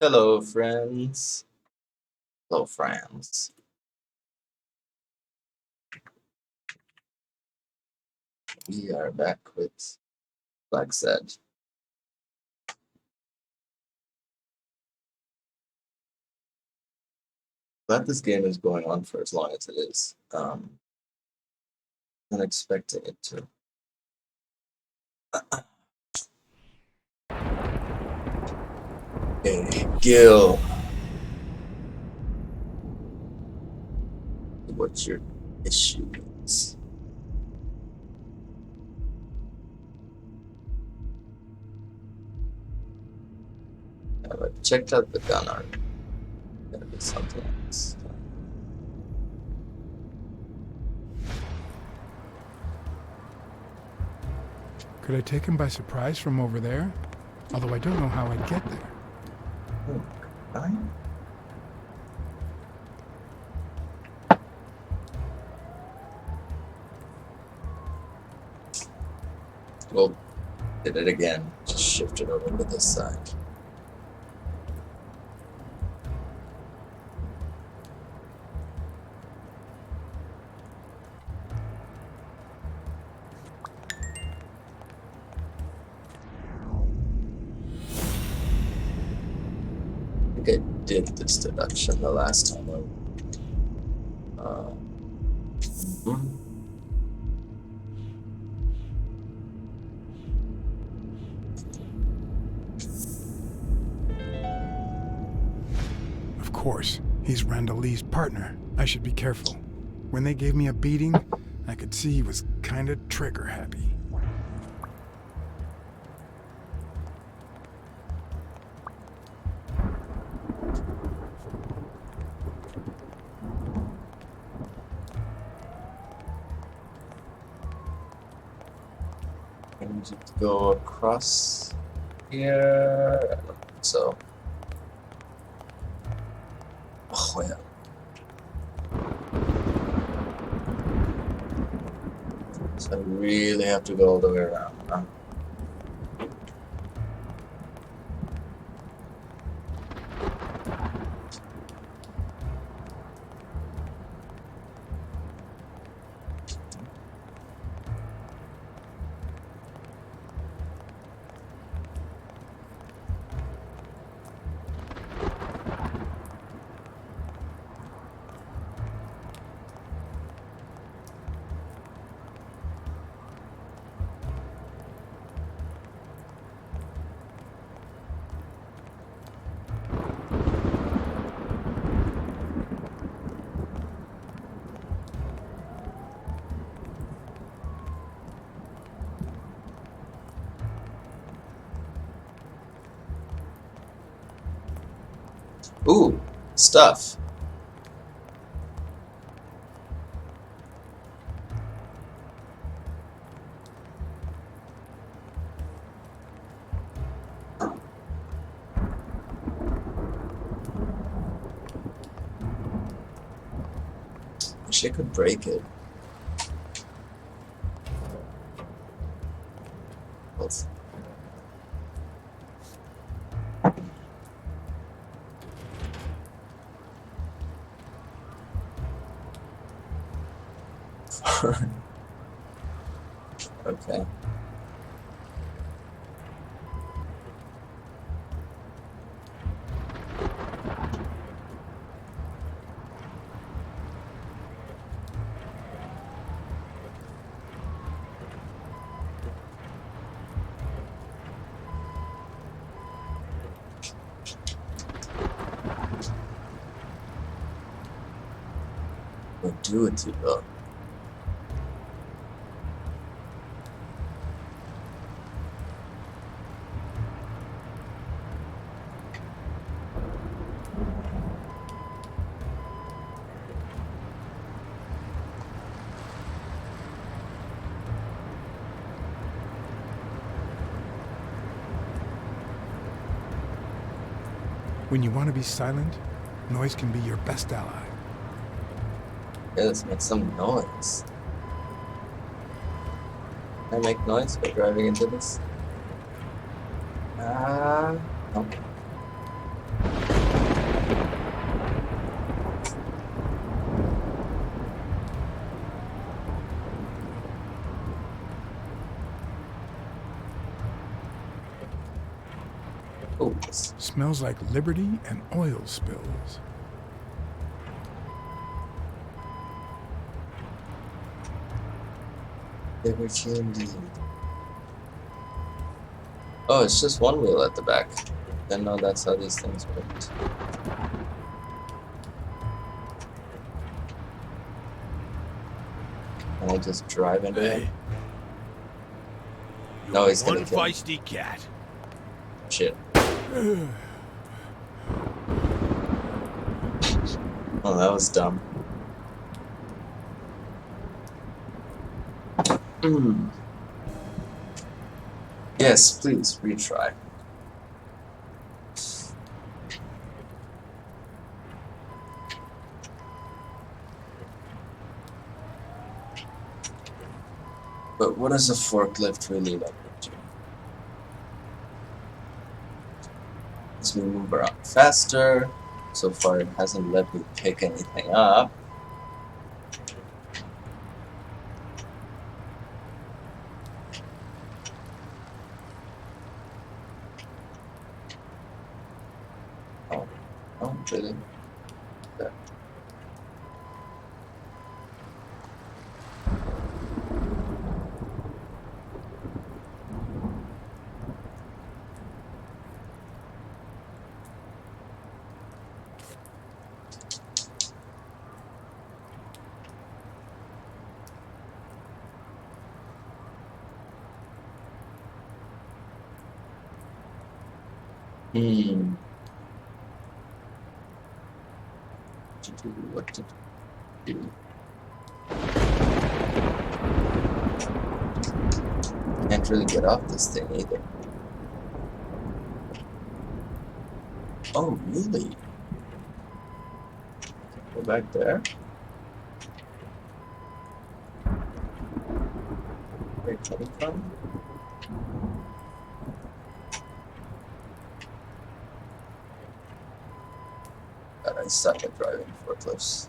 Hello, friends. Hello, friends. We are back with Blacksad. Glad this game is going on for as long as it is. Not expecting it to. Hey, Gil. What's your issues? Have I checked out the gun art? Gotta be something else. Could I take him by surprise from over there? Although I don't know how I'd get there. Oh, fine. Well, did it again. Just shifted over to this side. I think I did this deduction the last time. Mhm. Of course, he's Randall Lee's partner. I should be careful. When they gave me a beating, I could see he was kinda trigger happy. And to go across here. I don't think so. Oh, well. So I really have to go all the way around, huh? Ooh, stuff. Wish I could break it. Let's- Okay. What do with you, though? When you want to be silent, noise can be your best ally. Yeah, let's make some noise. Can I make noise by driving into this? Okay. Oh, yes. Smells like liberty and oil spills. Liberty indeed. Oh, it's just one wheel at the back. Didn't know that's how these things worked. Can I just drive into it? No, he's gonna kill me. Feisty cat. Shit. Oh, that was dumb. Yes, please, retry. But what does a forklift really let me do? As we move around faster, so far it hasn't let me pick anything up. Oh, really? Okay. What to do? Can't really get off this thing either. Oh, really? Go back there? Where are you coming from? God, I suck at driving forklifts.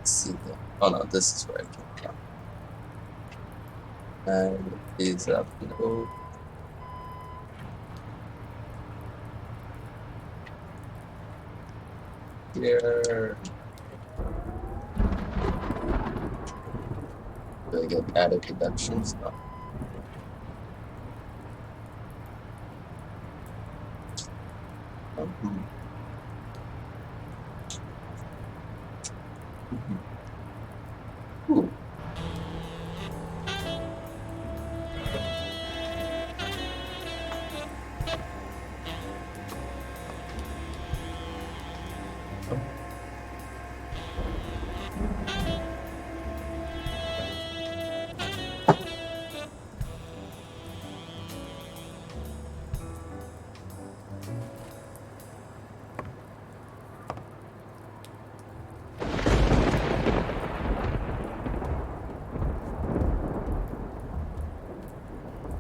See the, oh no, this is where I came from. And is up, no. Here. Do I get added deductions? No. Ooh.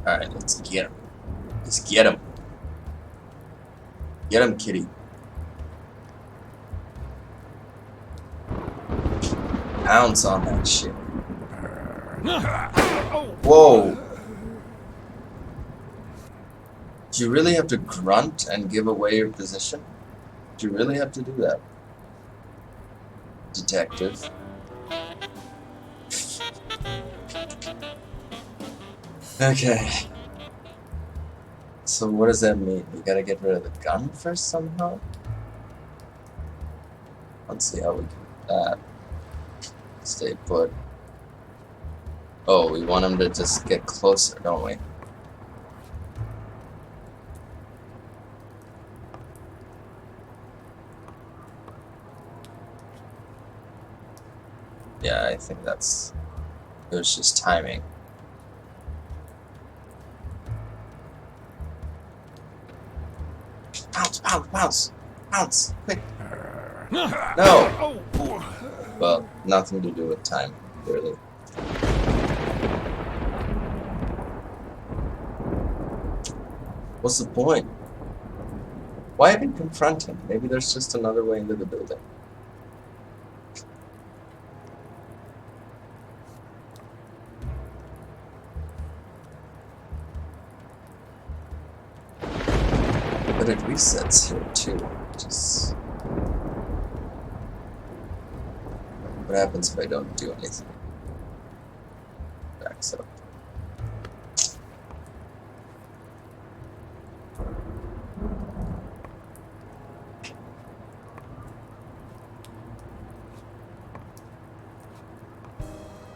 Alright, let's get him. Let's get him. Get him, kitty. Pounce on that shit. Whoa. Do you really have to grunt and give away your position? Do you really have to do that? Detective. Okay. So what does that mean? We gotta get rid of the gun first somehow? Let's see how we can do that. Stay put. Oh, we want him to just get closer, don't we? Yeah, I think it was just timing. Pounce, pounce, pounce! Pounce! Quick! No! Well, nothing to do with time, really. What's the point? Why even confront him? Maybe there's just another way into the building. But it resets here too. Just what happens if I don't do anything? Backs up.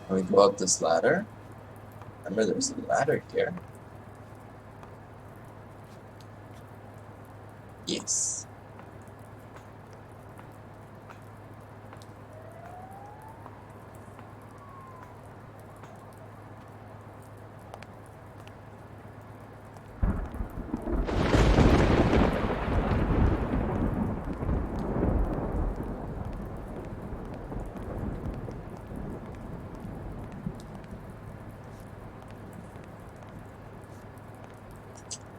Can we go up this ladder? Remember, there's a ladder here. Yes.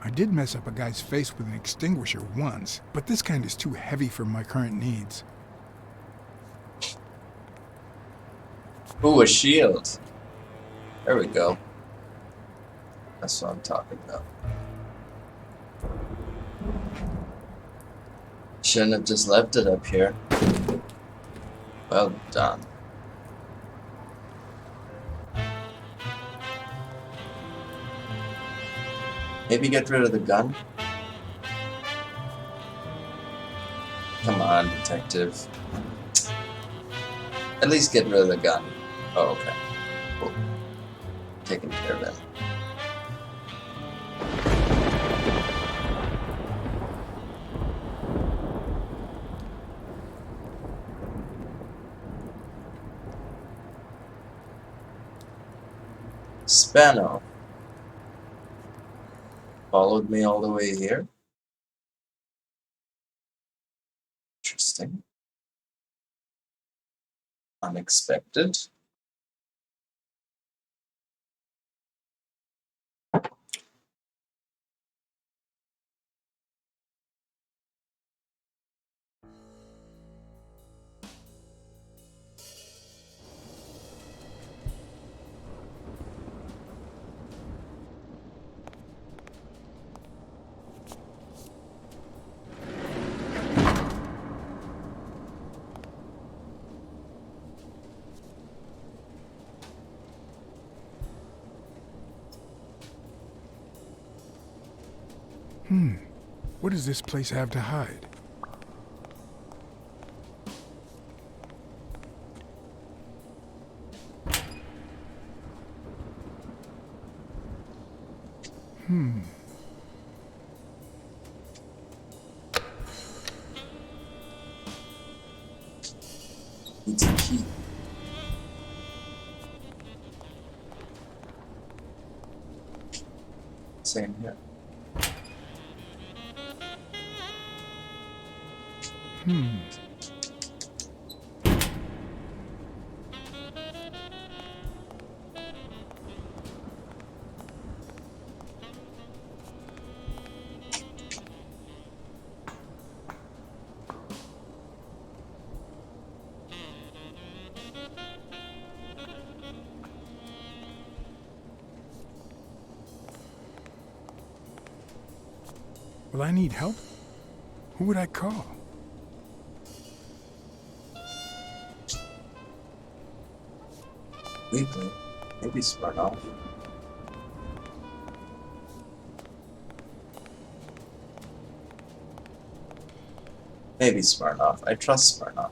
I did mess up a guy's face with an extinguisher once, but this kind is too heavy for my current needs. Ooh, a shield. There we go. That's what I'm talking about. Shouldn't have just left it up here. Well done. Maybe get rid of the gun? Come on, detective. At least get rid of the gun. Oh, okay. Cool. Taking care of him. Spano. Followed me all the way here. Interesting. Unexpected. What does this place have to hide? Needs a key. Same here. Will I need help? Who would I call? Weekly. Maybe Smirnoff. Maybe Smirnoff. I trust Smirnoff.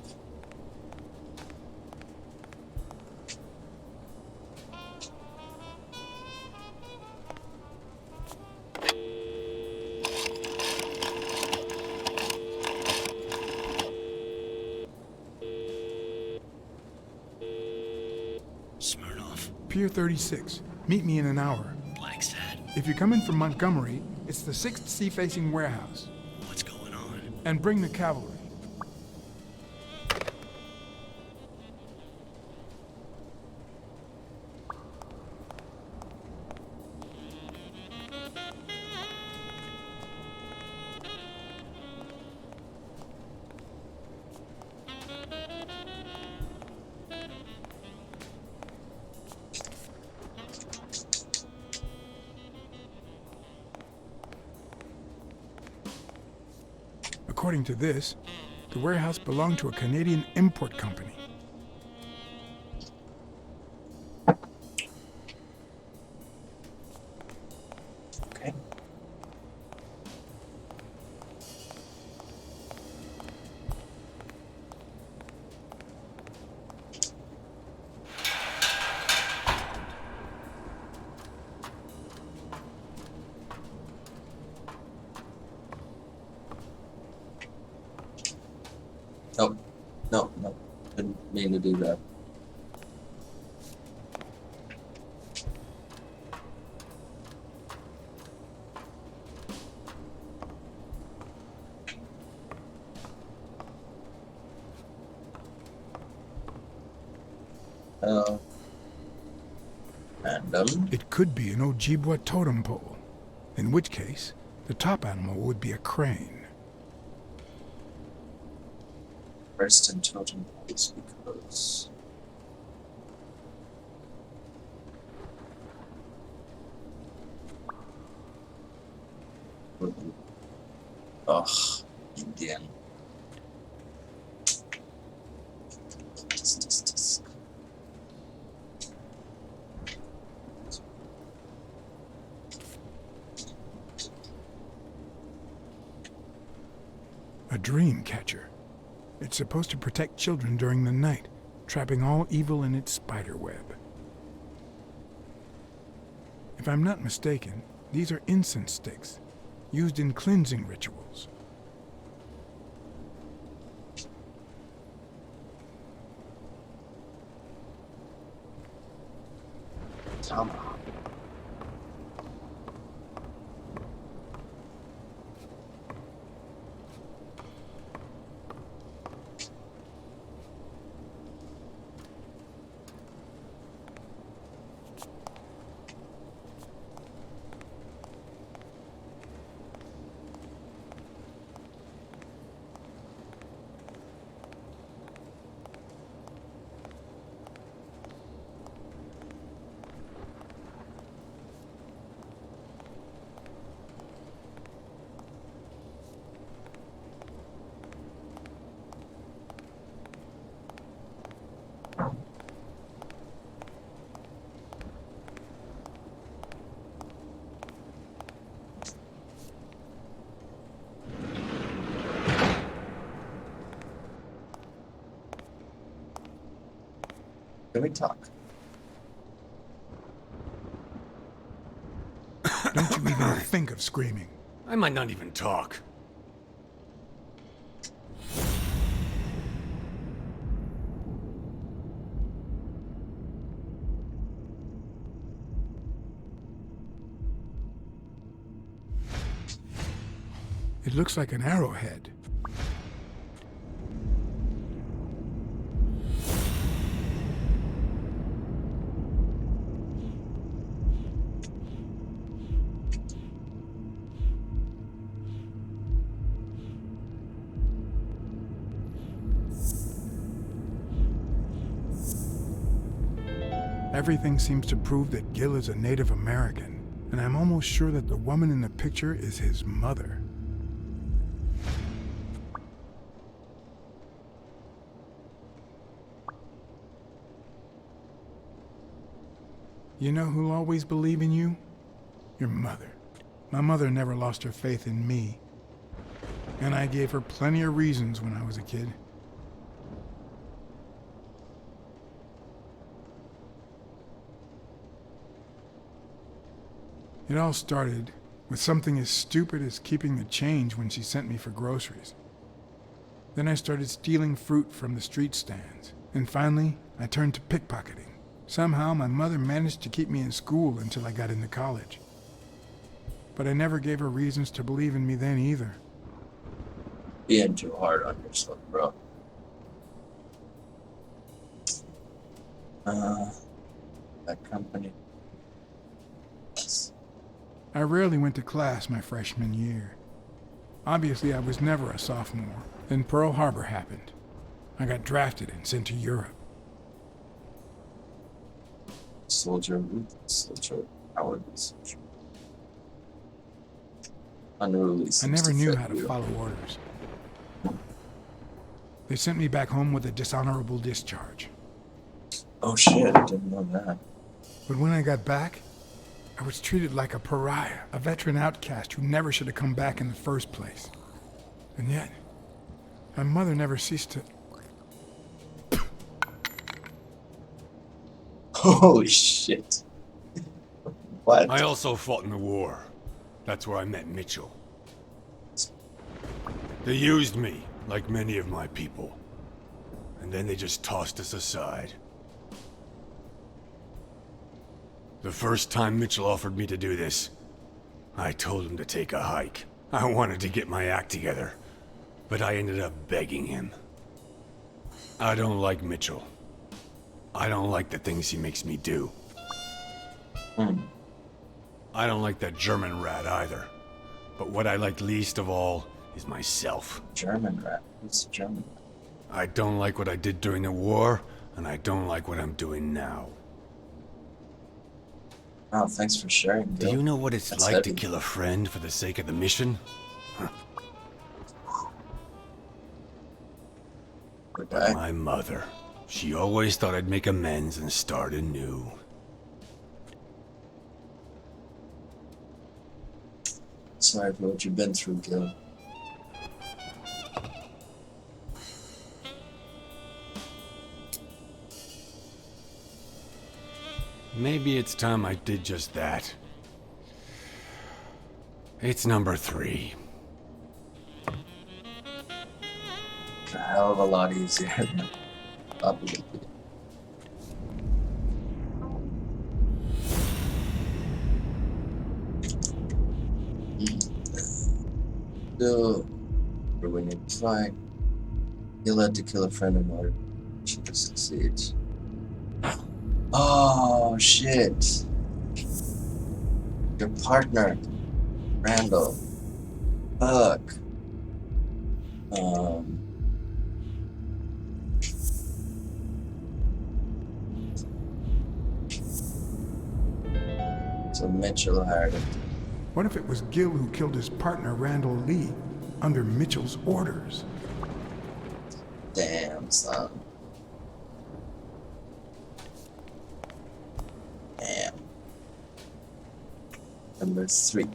Smirnoff. Pier 36. Meet me in an hour. Blacksad. If you're coming from Montgomery, it's the 6th sea-facing warehouse. What's going on? And bring the cavalry. According to this, the warehouse belonged to a Canadian import company. Okay. Oh, no. Didn't mean to do that. Random. It could be an Ojibwa totem pole, in which case, the top animal would be a crane. First in totem poles because ugh, Indian. A dream catcher. It's supposed to protect children during the night, trapping all evil in its spider web. If I'm not mistaken, these are incense sticks, used in cleansing rituals. Tomahawk. Can we talk? Don't you even think of screaming. I might not even talk. It looks like an arrowhead. Everything seems to prove that Gil is a Native American, and I'm almost sure that the woman in the picture is his mother. You know who'll always believe in you? Your mother. My mother never lost her faith in me. And I gave her plenty of reasons when I was a kid. It all started with something as stupid as keeping the change when she sent me for groceries. Then I started stealing fruit from the street stands. And finally, I turned to pickpocketing. Somehow, my mother managed to keep me in school until I got into college. But I never gave her reasons to believe in me then either. Being too hard on yourself, bro. That company. Yes. I rarely went to class my freshman year. Obviously, I was never a sophomore. Then Pearl Harbor happened. I got drafted and sent to Europe. Soldier, cowardly soldier. Unruly. I never knew how to follow orders. They sent me back home with a dishonorable discharge. Oh shit, I didn't know that. But when I got back, I was treated like a pariah, a veteran outcast who never should have come back in the first place. And yet, my mother never ceased to... Holy shit. What? I also fought in the war. That's where I met Mitchell. They used me, like many of my people. And then they just tossed us aside. The first time Mitchell offered me to do this, I told him to take a hike. I wanted to get my act together, but I ended up begging him. I don't like Mitchell. I don't like the things he makes me do. I don't like that German rat either. But what I like least of all is myself. German rat? Who's German? I don't like what I did during the war, and I don't like what I'm doing now. Oh, thanks for sharing, Do Bill. you know what it's That's like heavy. to kill a friend for the sake of the mission? Good But guy. my mother, she always thought I'd make amends and start anew. Sorry for what you've been through, Gil. Maybe it's time I did just that. It's number 3. A hell of a lot easier than I thought it would be. So, for when you fight, you'll have to kill a friend in order to succeed. Oh shit! Your partner, Randall. Fuck. So Mitchell hired him. What if it was Gil who killed his partner, Randall Lee, under Mitchell's orders? Damn, son. Damn. Number 3.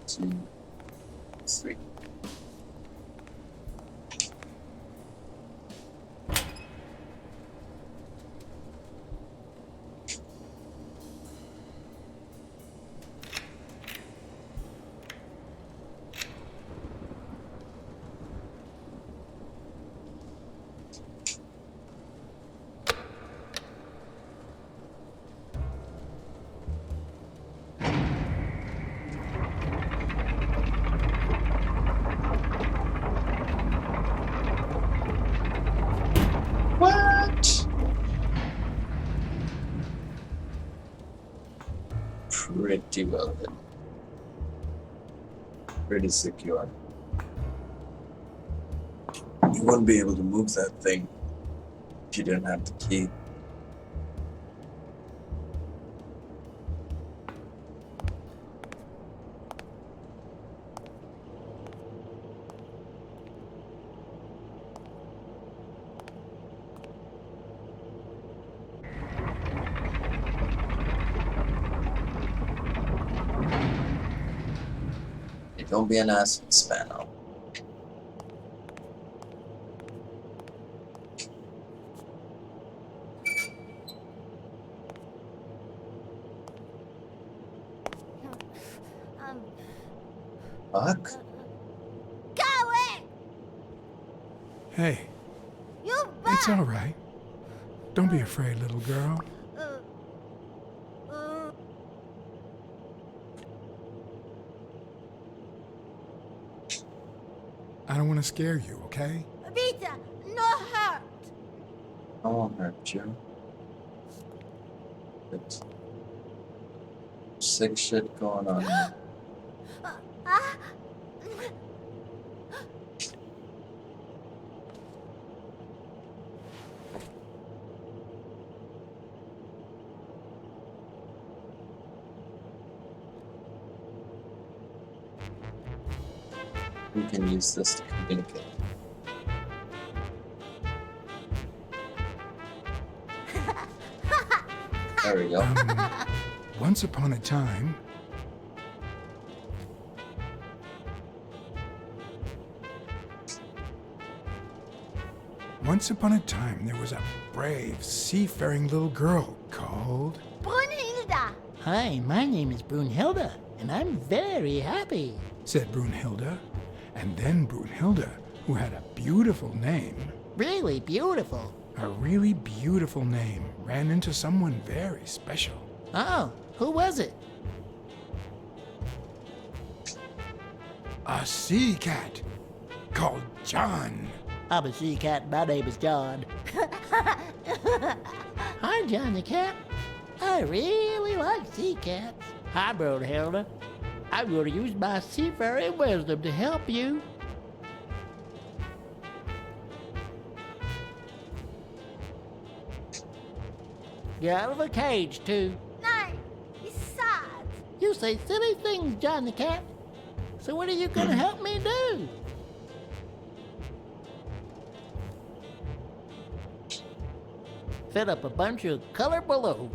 2, 3. What? Pretty well hidden. Pretty secure. You wouldn't be able to move that thing if you didn't have the key. Hey, don't be an ass, Spano. Fuck? Go away! Hey, You it's bad! all right. Don't be afraid, little girl. I don't want to scare you, okay? Vita, no hurt! I won't hurt you. It's sick shit going on here. Ah! We can use this to communicate. There we go. Once upon a time, there was a brave, seafaring little girl called... Brunhilda. Hi, my name is Brunhilde, and I'm very happy. said Brunhilde. And then Brunhilde, who had a beautiful name, Really beautiful. a really beautiful name, ran into someone very special. Oh, who was it? A sea cat called John. I'm a sea cat. My name is John. Hi, John the cat. I really like sea cats. Hi, Brunhilde. I'm going to use my seafaring wisdom to help you. Get out of the cage, too. Nein, he's sad. You say silly things, John the cat. So what are you going to help me do? Fill up a bunch of colored balloons.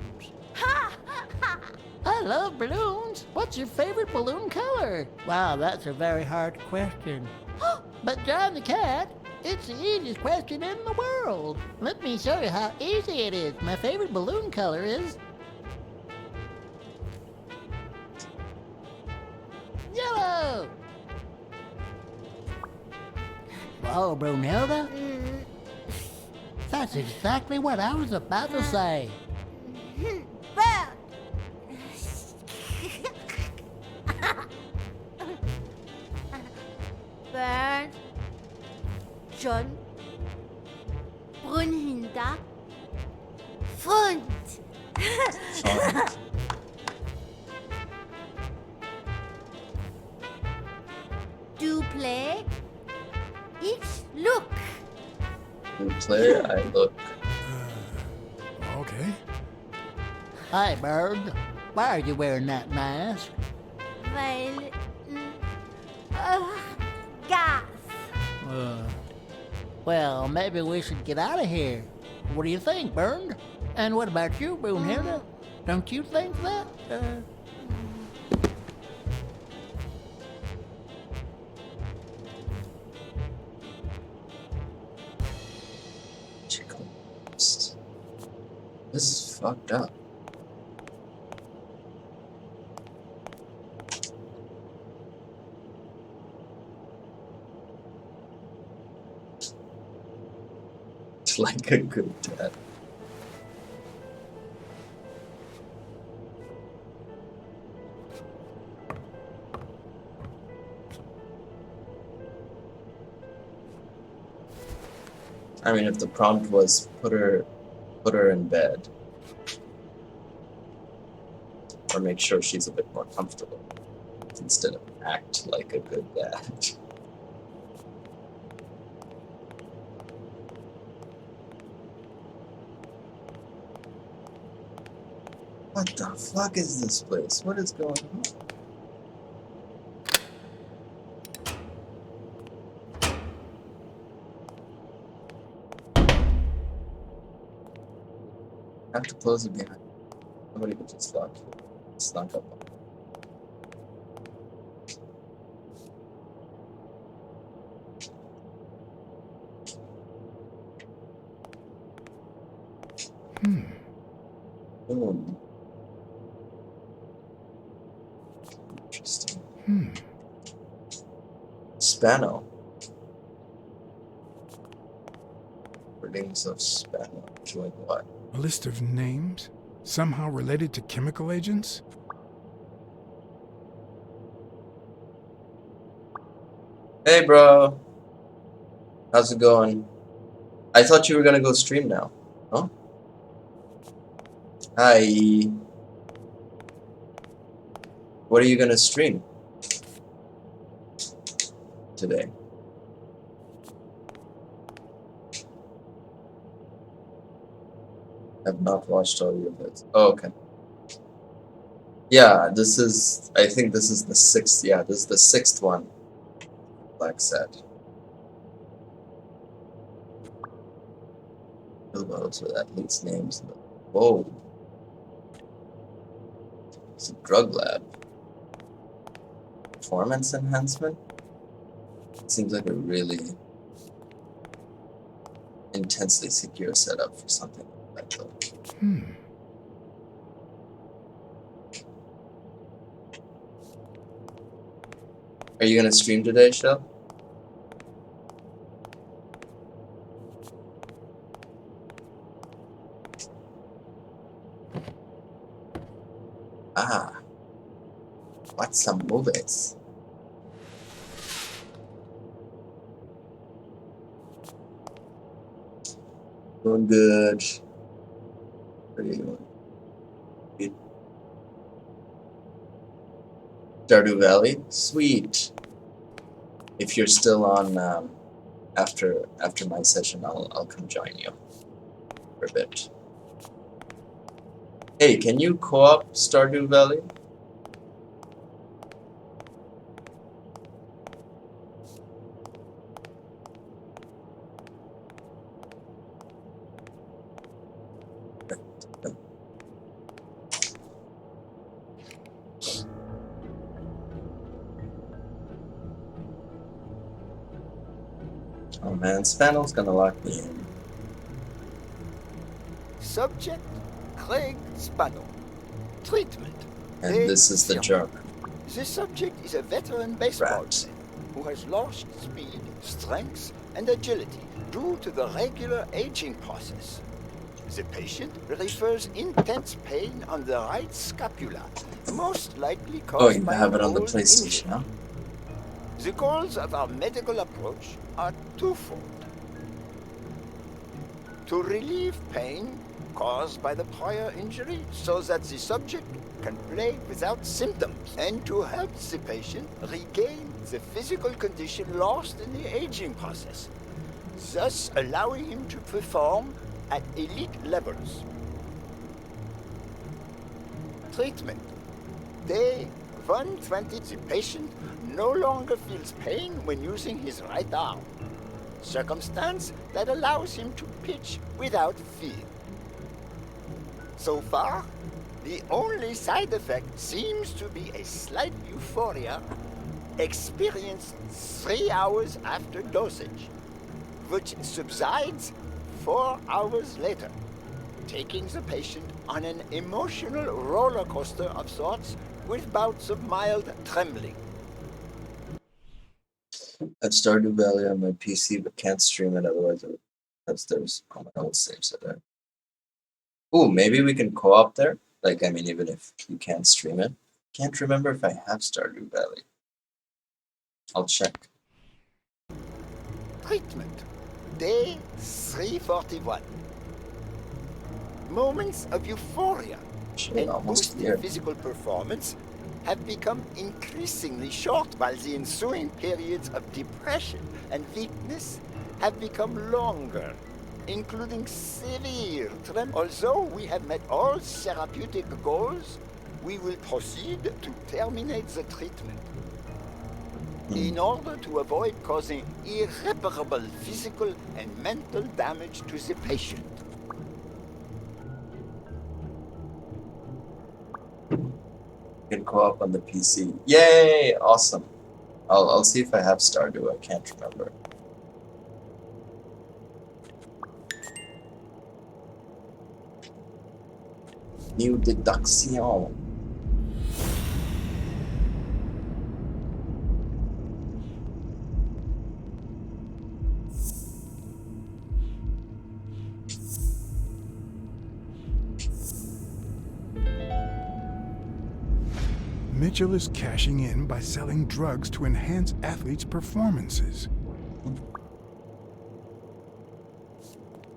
Ha ha. I love balloons. What's your favorite balloon color? Wow, that's a very hard question. But John the cat, it's the easiest question in the world. Let me show you how easy it is. My favorite balloon color is yellow. Whoa, Brunhilde. That's exactly what I was about to say. Bird. Bird. John. Brunhilda. Freund. Fun. Du play. Ich look. We play, I look. Okay. Hi, Bird. Why are you wearing that mask? Weil. Gas. Well, maybe we should get out of here. What do you think, Bird? And what about you, Brunhilde? Don't you think that? Chicken. This is fucked up. It's like a good dad. I mean, if the prompt was put her in bed, or make sure she's a bit more comfortable, instead of act like a good dad. What the fuck is this place? What is going on? I have to close it behind. Somebody could just snuck up. Boom. Interesting. Spano. Readings of Spano. Doing what? A list of names, somehow related to chemical agents? Hey, bro. How's it going? I thought you were gonna go stream now. Huh? Hi. What are you gonna stream today? I've not watched all your vids. Oh, okay. Yeah, I think this is the sixth. Yeah, this is the sixth one. Blacksad. Billboards with athletes' names. Whoa. It's a drug lab. Performance enhancement? Seems like a really intensely secure setup for something like that. Are you gonna stream today, Shell? Ah, watch some movies. Doing good. What are you doing? Good. Stardew Valley? Sweet. If you're still on after my session, I'll come join you for a bit. Hey, can you co-op Stardew Valley? Oh man, Spanel's gonna lock me in. Subject, Craig Spano. Treatment. And Day this is the 0. German. The subject is a veteran baseball Rat. player who has lost speed, strength, and agility due to the regular aging process. The patient refers intense pain on the right scapula, most likely Oh, caused you by have an it on the old PlayStation, injury. huh? The goals of our medical approach are twofold. To relieve pain caused by the prior injury so that the subject can play without symptoms, and to help the patient regain the physical condition lost in the aging process, thus allowing him to perform at elite levels. Treatment. Day 120, the patient no longer feels pain when using his right arm, circumstance that allows him to pitch without fear. So far, the only side effect seems to be a slight euphoria experienced 3 hours after dosage, which subsides 4 hours later, taking the patient on an emotional roller coaster of sorts with bouts of mild trembling. I've Stardew Valley on my PC, but can't stream it otherwise. That's there's all my old saves are there. Ooh, maybe we can co-op there. Like, I mean, even if you can't stream it. Can't remember if I have Stardew Valley. I'll check. Treatment. Day 341. Moments of euphoria Shit, and almost boosted here. physical performance have become increasingly short, while the ensuing periods of depression and weakness have become longer, including severe tremor. Although we have met all therapeutic goals, we will proceed to terminate the treatment in order to avoid causing irreparable physical and mental damage to the patient. You can co-op on the PC. Yay! Awesome. I'll see if I have Stardew. I can't remember. New deduction. Mitchell is cashing in by selling drugs to enhance athletes' performances.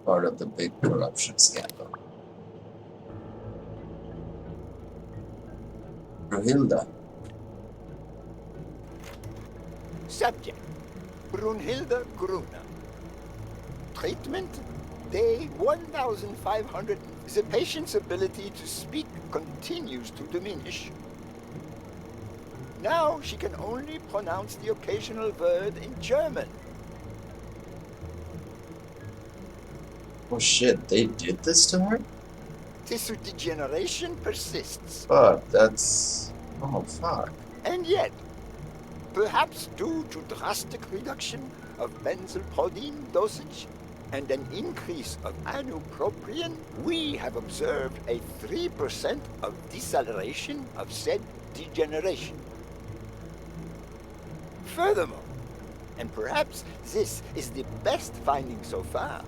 Part of the big corruption scandal. Brunhilde. Subject, Brunhilde Gruner. Treatment, day 1500. The patient's ability to speak continues to diminish. Now she can only pronounce the occasional word in German. Oh shit, they did this to her? Tissue degeneration persists. Fuck, that's... Oh, fuck. And yet, perhaps due to drastic reduction of benzylproline dosage and an increase of ibupropion, we have observed a 3% of deceleration of said degeneration. Furthermore, and perhaps this is the best finding so far,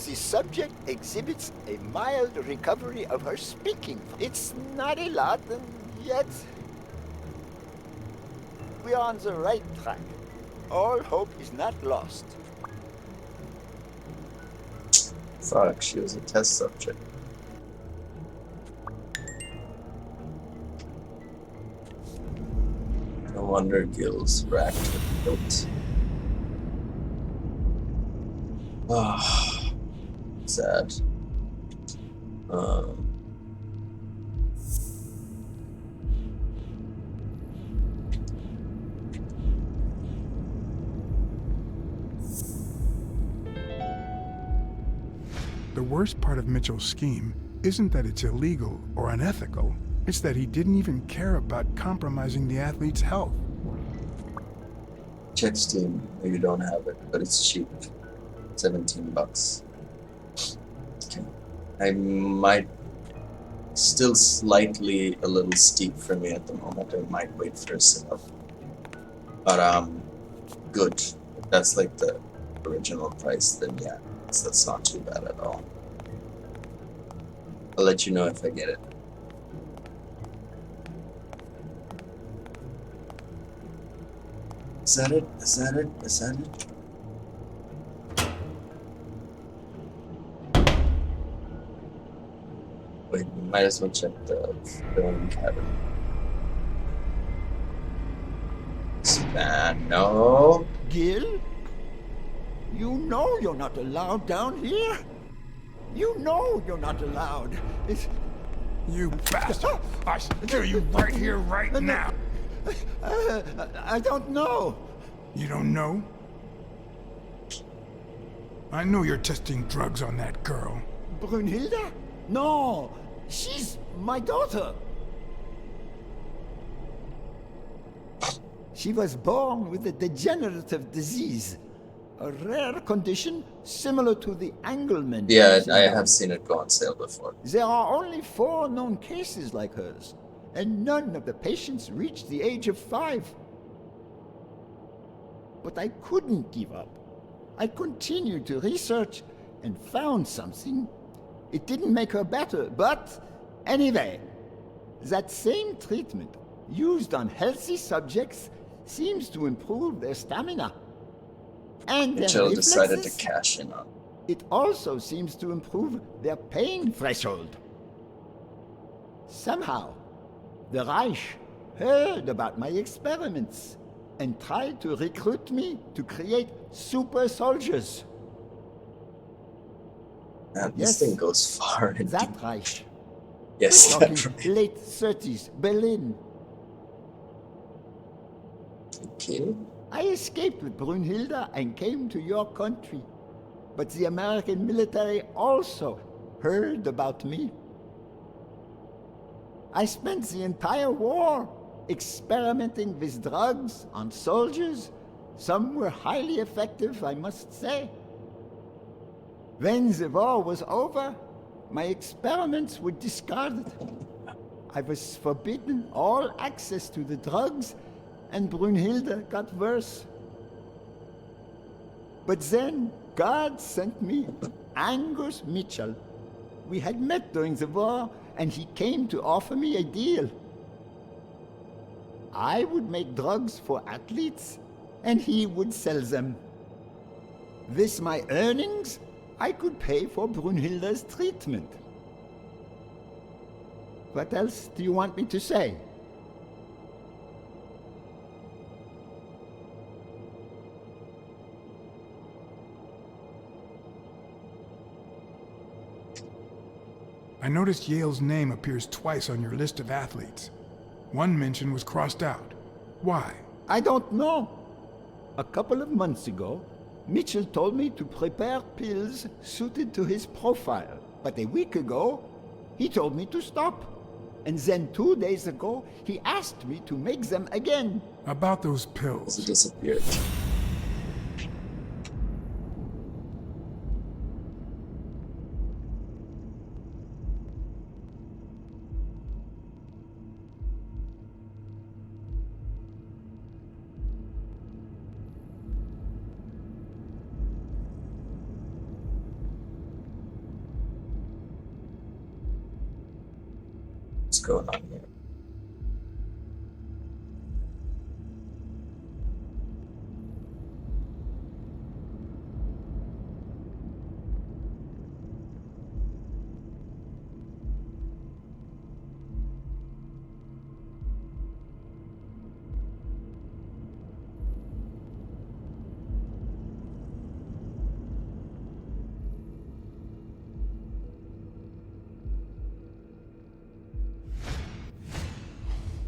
the subject exhibits a mild recovery of her speaking. It's not a lot, and yet we are on the right track. All hope is not lost. Fuck, she was a test subject. No wonder Gil's racked with guilt. Ah, sad. The worst part of Mitchell's scheme isn't that it's illegal or unethical, it's that he didn't even care about compromising the athlete's health. Check Steam. Maybe you don't have it, but it's cheap. $17. Okay. I might still slightly a little steep for me at the moment. I might wait for a setup. But good. If that's like the original price, then yeah, that's not too bad at all. I'll let you know if I get it. Is that it? Is that it? Is that it? Wait, we might as well check the film cabin. No. Gil? You know you're not allowed down here. You know you're not allowed. It's... You bastard! I kill you right here, right now! I don't know. You don't know? I know you're testing drugs on that girl. Brunhilde? No, she's my daughter. She was born with a degenerative disease, a rare condition similar to the Engelmann. Yeah, I have seen it go on sale before. There are only 4 known cases like hers, and none of the patients reached the age of 5. But I couldn't give up. I continued to research and found something. It didn't make her better, but anyway, that same treatment used on healthy subjects seems to improve their stamina. And their Mitchell decided to reflexes. cash in on. It also seems to improve their pain threshold. Somehow, the Reich heard about my experiments and tried to recruit me to create super soldiers. Man, Yes. this thing goes far. Indeed. That Reich. Yes, Talking that's right. late 30s, Berlin. Okay. I escaped with Brunhilde and came to your country. But the American military also heard about me. I spent the entire war experimenting with drugs on soldiers. Some were highly effective, I must say. When the war was over, my experiments were discarded. I was forbidden all access to the drugs, and Brunhilde got worse. But then God sent me Angus Mitchell. We had met during the war, and he came to offer me a deal. I would make drugs for athletes, and he would sell them. With my earnings, I could pay for Brunhilde's treatment. What else do you want me to say? I noticed Yale's name appears twice on your list of athletes. One mention was crossed out. Why? I don't know. A couple of months ago, Mitchell told me to prepare pills suited to his profile. But a week ago, he told me to stop. And then 2 days ago, he asked me to make them again. About those It pills. disappeared. What's going on here?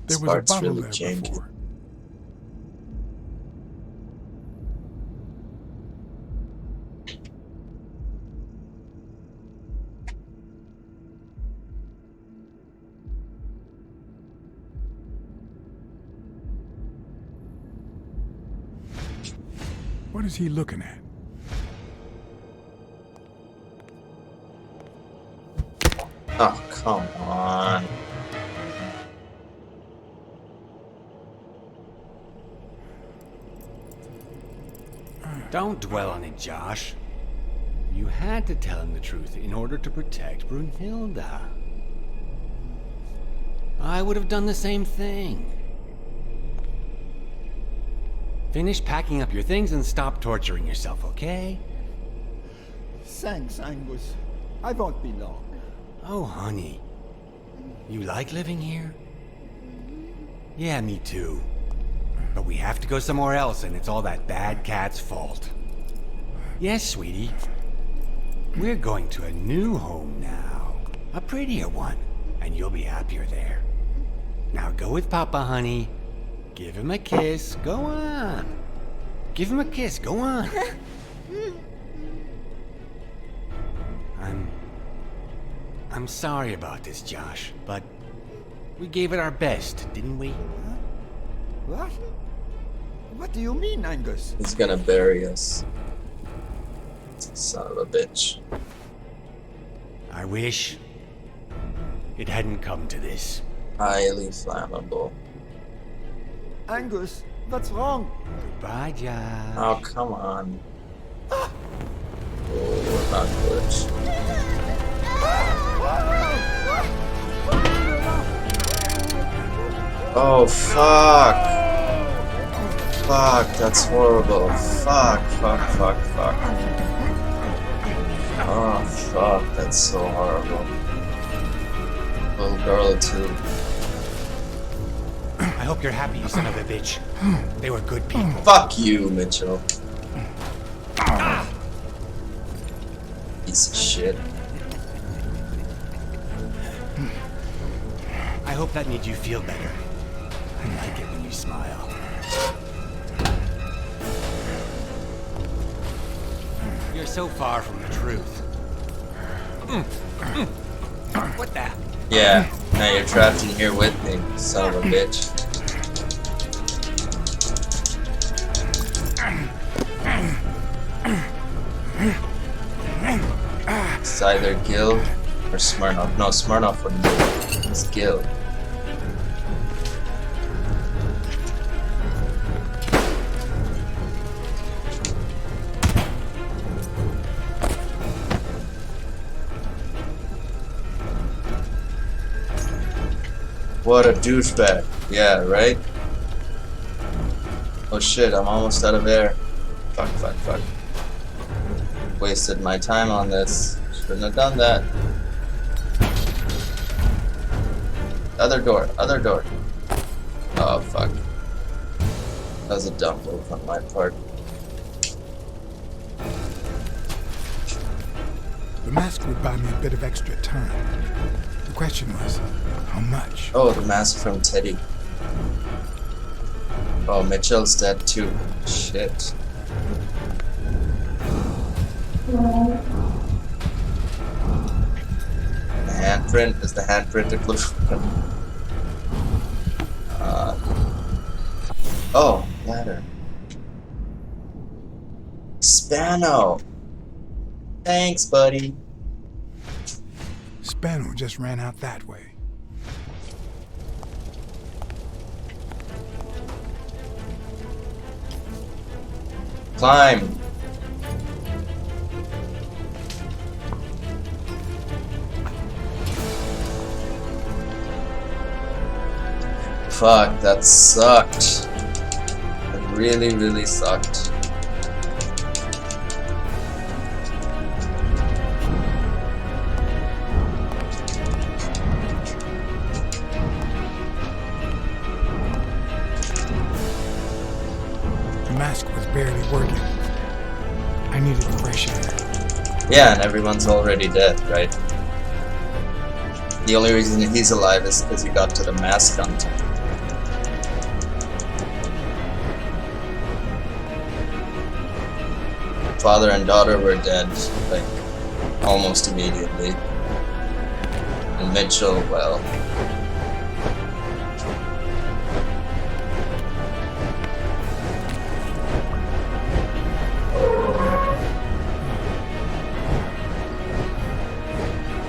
There This was a part's bottle really there janky. before. What is he looking at? Oh, come on. Don't dwell on it, Josh. You had to tell him the truth in order to protect Brunhilde. I would have done the same thing. Finish packing up your things and stop torturing yourself, okay? Thanks, Angus. I won't be long. Oh, honey. You like living here? Yeah, me too. But we have to go somewhere else, and it's all that bad cat's fault. Yes, sweetie. We're going to a new home now. A prettier one. And you'll be happier there. Now go with Papa, honey. Give him a kiss. Go on. Give him a kiss. Go on. I'm sorry about this, Josh, but we gave it our best, didn't we? What? What do you mean, Angus? He's gonna bury us. Son of a bitch. I wish it hadn't come to this. Highly flammable. Angus, what's wrong? Goodbye, Josh. Oh, come on. Oh, we're not glitch. Oh, fuck. Fuck, that's horrible. Fuck. Oh, fuck, that's so horrible. Little girl too. I hope you're happy, you son of a bitch. They were good people. Fuck you, Mitchell. Piece of shit. I hope that made you feel better. I like it when you smile. You're so far from the truth. What the? Yeah, now you're trapped in here with me, son of a bitch. It's either Gil or Smirnoff. No, Smirnoff wouldn't do it. It's Gil. What a douchebag. Yeah, right? Oh shit, I'm almost out of air. Fuck. Wasted my time on this. Shouldn't have done that. Other door. Oh fuck. That was a dumb move on my part. The mask would buy me a bit of extra time. The question was, how much? Oh, the mask from Teddy. Oh, Mitchell's dead too. Shit. The handprint is the handprint a clue? Oh, ladder. Spano. Thanks, buddy. Spano just ran out that way. Climb. Fuck, that sucked. That really, really sucked. The mask was barely working. I needed fresh air. Yeah, and everyone's already dead, right? The only reason he's alive is because he got to the mask on time. Father and daughter were dead, like, almost immediately. And Mitchell, well...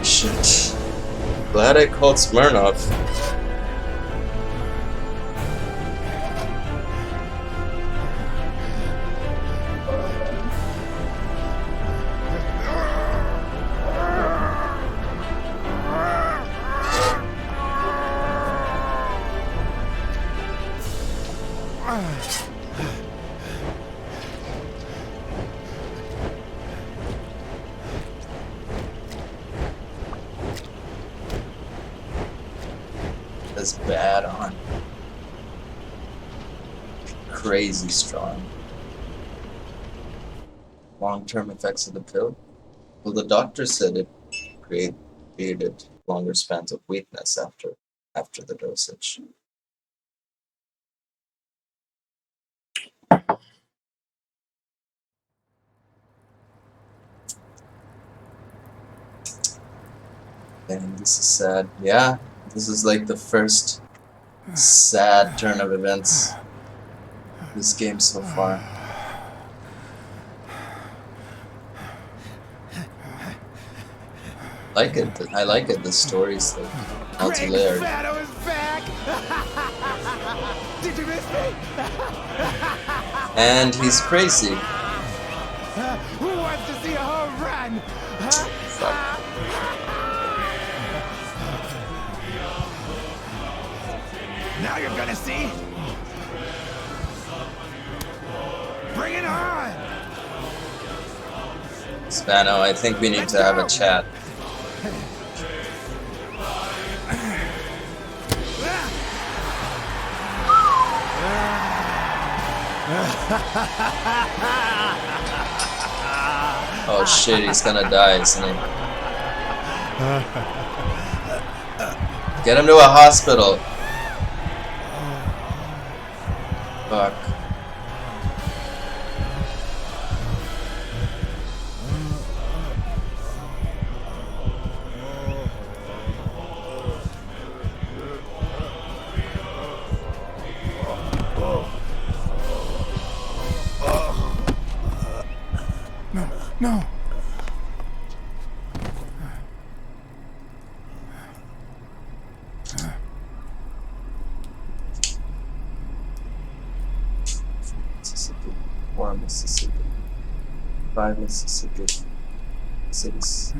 Shit. Glad I called Smirnov. That's bad on. Crazy strong. Long-term effects of the pill? Well, the doctor said it created longer spans of weakness after the dosage. And this is sad. Yeah, this is like the first sad turn of events this game so far. I like it. The story's like multi-layered. Spano is back! Did you miss me? And he's crazy. Who wants to see a home run? Fuck. Now you're gonna see. Bring it on! Spano, I think we need to have a chat. Oh shit, he's gonna die, isn't he? Get him to a hospital. Fuck. No. Mississippi. 4 Mississippi. 5 Mississippi. 6.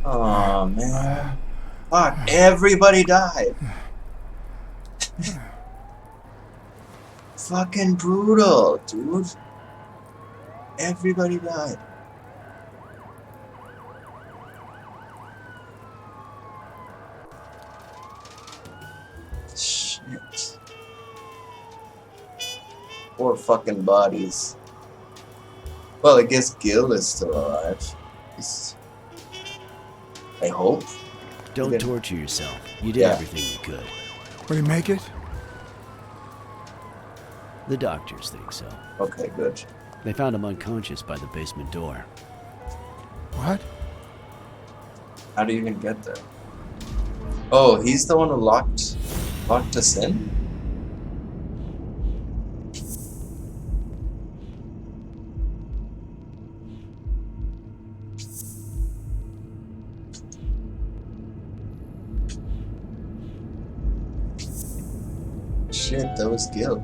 Oh man. Fuck, everybody died. Fucking brutal, dude. Everybody died. Shit. 4 fucking bodies. Well, I guess Gil is still alive. I hope. Don't Okay. torture yourself. You did Yeah. everything you could. Will he make it? The doctors think so. Okay, good. They found him unconscious by the basement door. What? How do you even get there? Oh, he's the one who locked us in? Shit, that was Gil.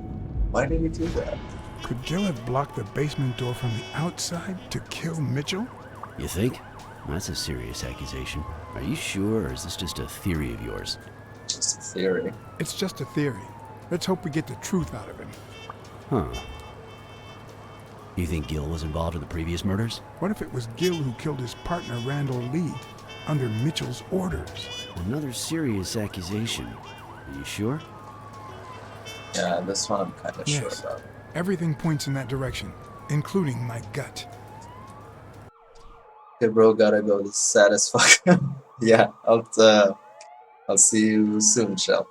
Why did he do that? Could Gil have blocked the basement door from the outside to kill Mitchell? You think? That's a serious accusation. Are you sure, or is this just a theory of yours? Just a theory. It's just a theory. Let's hope we get the truth out of him. Huh. You think Gil was involved in the previous murders? What if it was Gil who killed his partner Randall Lee under Mitchell's orders? Another serious accusation. Are you sure? Yeah, this one I'm kind of Yes. sure about. Everything points in that direction, including my gut. Okay, bro, gotta go. This is sad as fuck. Yeah, I'll see you soon, Shell.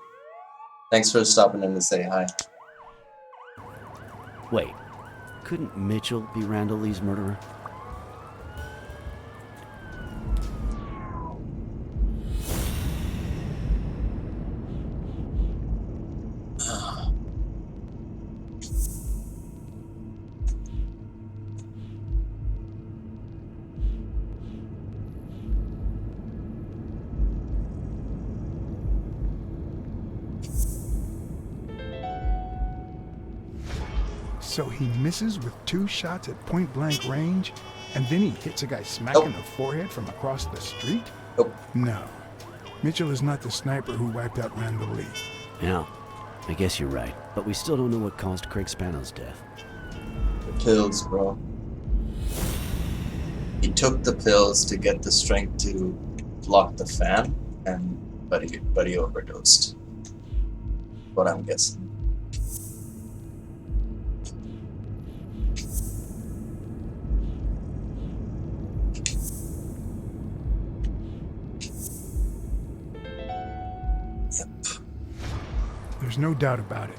Thanks for stopping in to say hi. Wait, couldn't Mitchell be Randall Lee's murderer? So he misses with 2 shots at point-blank range, and then he hits a guy smack in the forehead from across the street? Nope. No. Mitchell is not the sniper who wiped out Randall Lee. Yeah, I guess you're right. But we still don't know what caused Craig Spano's death. The pills, bro. He took the pills to get the strength to block the fan, but he overdosed. What I'm guessing. There's no doubt about it.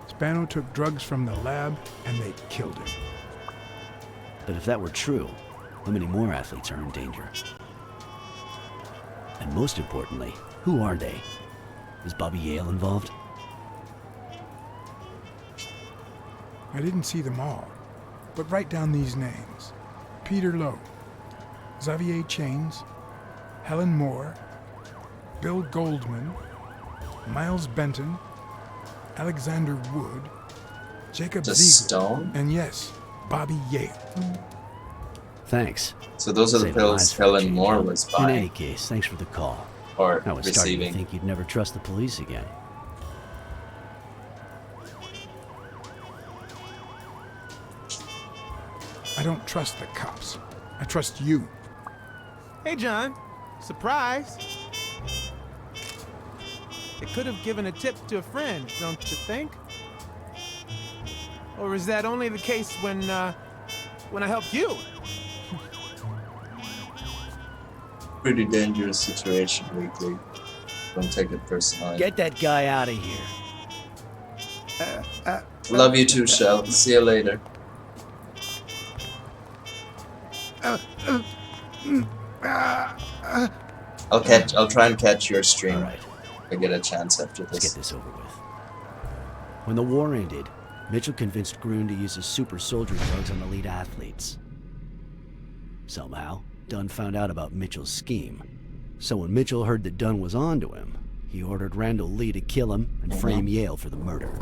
Spano took drugs from the lab, and they killed him. But if that were true, how many more athletes are in danger? And most importantly, who are they? Is Bobby Yale involved? I didn't see them all, but write down these names. Peter Lowe, Xavier Chains, Helen Moore, Bill Goldman, Miles Benton, Alexander Wood, Jacob The Ziegler, stone? and yes, Bobby Yale. Thanks. So those are the Saved pills lives for a Helen change. Moore was In any buying case, thanks for the call. or I was starting to receiving. think you'd never trust the police again. I don't trust the cops. I trust you. Hey, John. Surprise. It could have given a tip to a friend, don't you think? Or is that only the case when I helped you? Pretty dangerous situation, Weekly. Don't take it personally. Get that guy out of here. Love you too, Shell. See you later. I'll try and catch your stream. All right, If I get a chance after let's get this. this over with. When the war ended, Mitchell convinced Groon to use his super soldier drugs on elite athletes. Somehow, Dunn found out about Mitchell's scheme. So when Mitchell heard that Dunn was onto him, he ordered Randall Lee to kill him and frame Yale for the murder.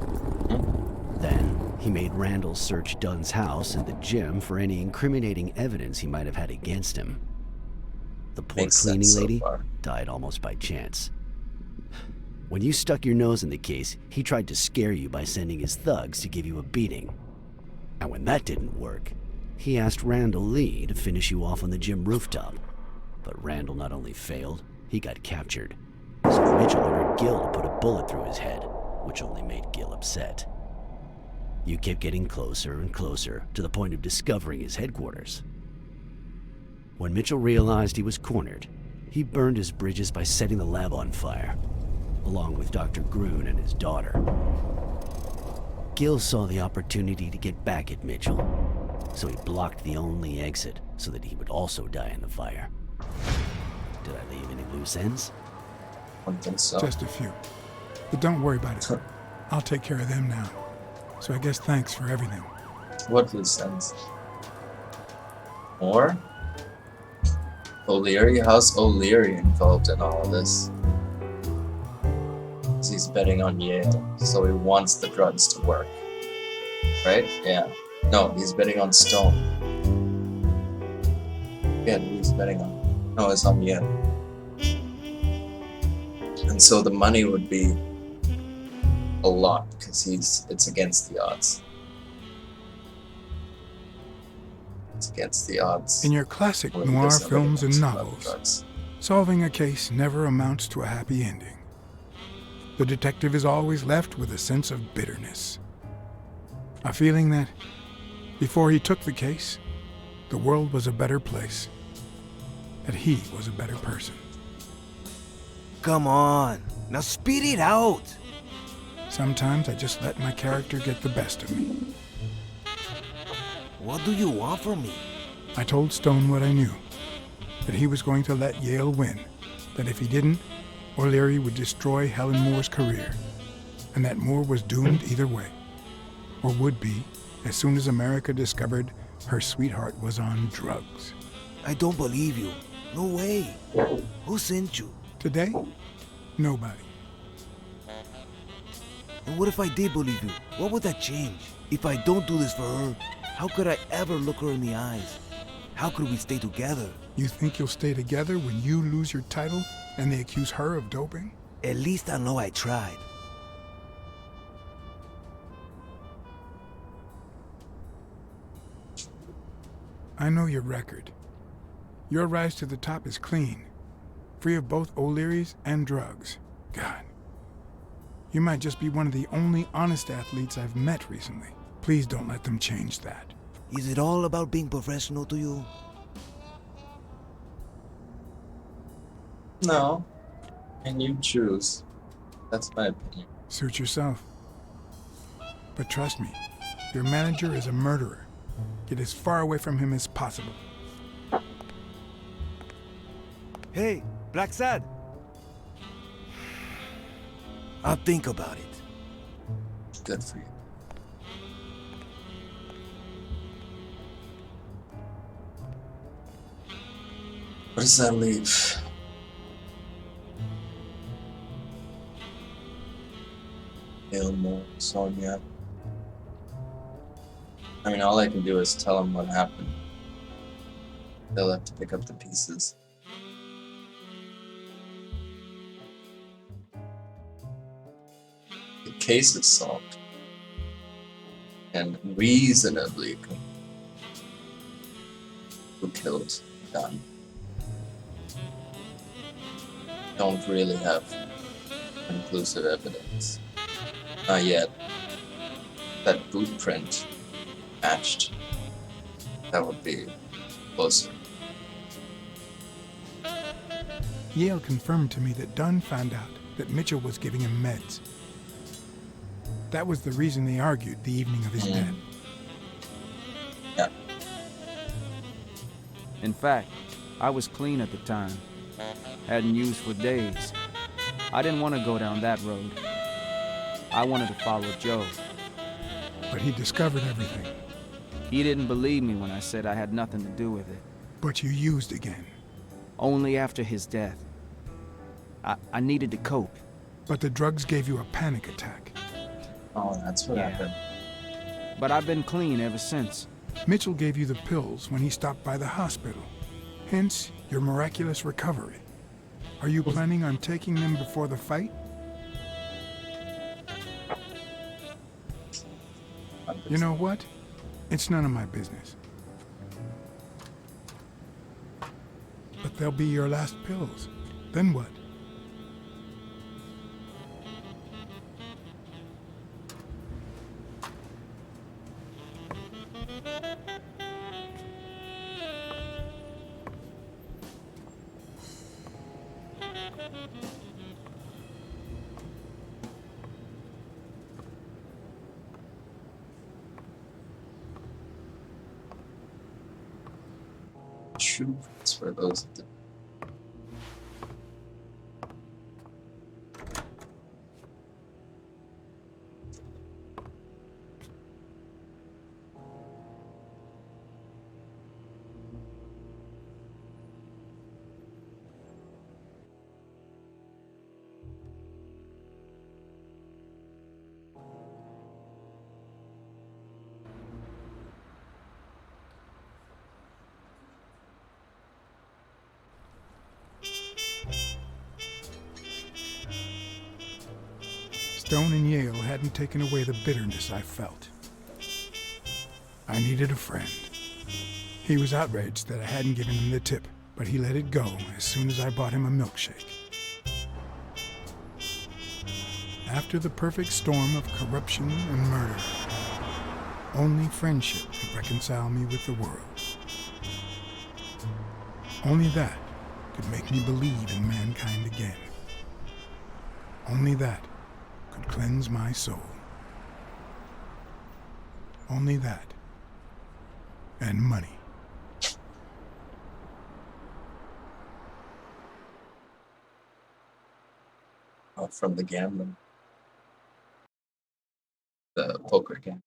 Then, he made Randall search Dunn's house and the gym for any incriminating evidence he might have had against him. The poor Makes cleaning sense so lady far. died almost by chance. When you stuck your nose in the case, he tried to scare you by sending his thugs to give you a beating. And when that didn't work, he asked Randall Lee to finish you off on the gym rooftop. But Randall not only failed, he got captured. So Mitchell ordered Gil to put a bullet through his head, which only made Gil upset. You kept getting closer and closer to the point of discovering his headquarters. When Mitchell realized he was cornered, he burned his bridges by setting the lab on fire, along with Dr. Groon and his daughter. Gil saw the opportunity to get back at Mitchell, so he blocked the only exit so that he would also die in the fire. Did I leave any loose ends? I don't think so. Just a few. But don't worry about it. I'll take care of them now. So I guess thanks for everything. What loose ends? More? O'Leary? How's O'Leary involved in all of this? 'Cause he's betting on Yale, so he wants the drugs to work. Right? Yeah. No, he's betting on Stone. Yeah, who he's betting on? No, it's on Yale. And so the money would be a lot because it's against the odds. It's against the odds. In your classic Well, he noir doesn't films really and know about novels, drugs. solving a case never amounts to a happy ending. The detective is always left with a sense of bitterness. A feeling that, before he took the case, the world was a better place. That he was a better person. Come on, now speed it out. Sometimes I just let my character get the best of me. What do you want from me? I told Stone what I knew. That he was going to let Yale win. That if he didn't, O'Leary would destroy Helen Moore's career. And that Moore was doomed either way. Or would be, as soon as America discovered her sweetheart was on drugs. I don't believe you. No way. Who sent you? Today, nobody. And what if I did believe you? What would that change? If I don't do this for her, how could I ever look her in the eyes? How could we stay together? You think you'll stay together when you lose your title and they accuse her of doping? At least I know I tried. I know your record. Your rise to the top is clean, free of both O'Leary's and drugs. God, you might just be one of the only honest athletes I've met recently. Please don't let them change that. Is it all about being professional to you? No. And you choose. That's my opinion. Suit yourself. But trust me, your manager is a murderer. Get as far away from him as possible. Hey, Blacksad. I'll think about it. Good for you. Where does that leave? Gilmore, Sonia. I mean, all I can do is tell them what happened. They'll have to pick up the pieces. The case is solved. And reasonably, who killed Dunn? Don't really have conclusive evidence. Not yet. That boot print matched. That would be closer. Yale confirmed to me that Dunn found out that Mitchell was giving him meds. That was the reason they argued the evening of his death. Yeah. In fact, I was clean at the time. Hadn't used for days. I didn't want to go down that road. I wanted to follow Joe. But he discovered everything. He didn't believe me when I said I had nothing to do with it. But you used again. Only after his death. I needed to cope. But the drugs gave you a panic attack. Oh, that's what happened. But I've been clean ever since. Mitchell gave you the pills when he stopped by the hospital. Hence, your miraculous recovery. Are you planning on taking them before the fight? You know what? It's none of my business. But they'll be your last pills. Then what? True prints for those. Stone and Yale hadn't taken away the bitterness I felt. I needed a friend. He was outraged that I hadn't given him the tip, but he let it go as soon as I bought him a milkshake. After the perfect storm of corruption and murder, only friendship could reconcile me with the world. Only that could make me believe in mankind again. Only that could cleanse my soul. Only that. And money. Oh, from the gambling. The poker game.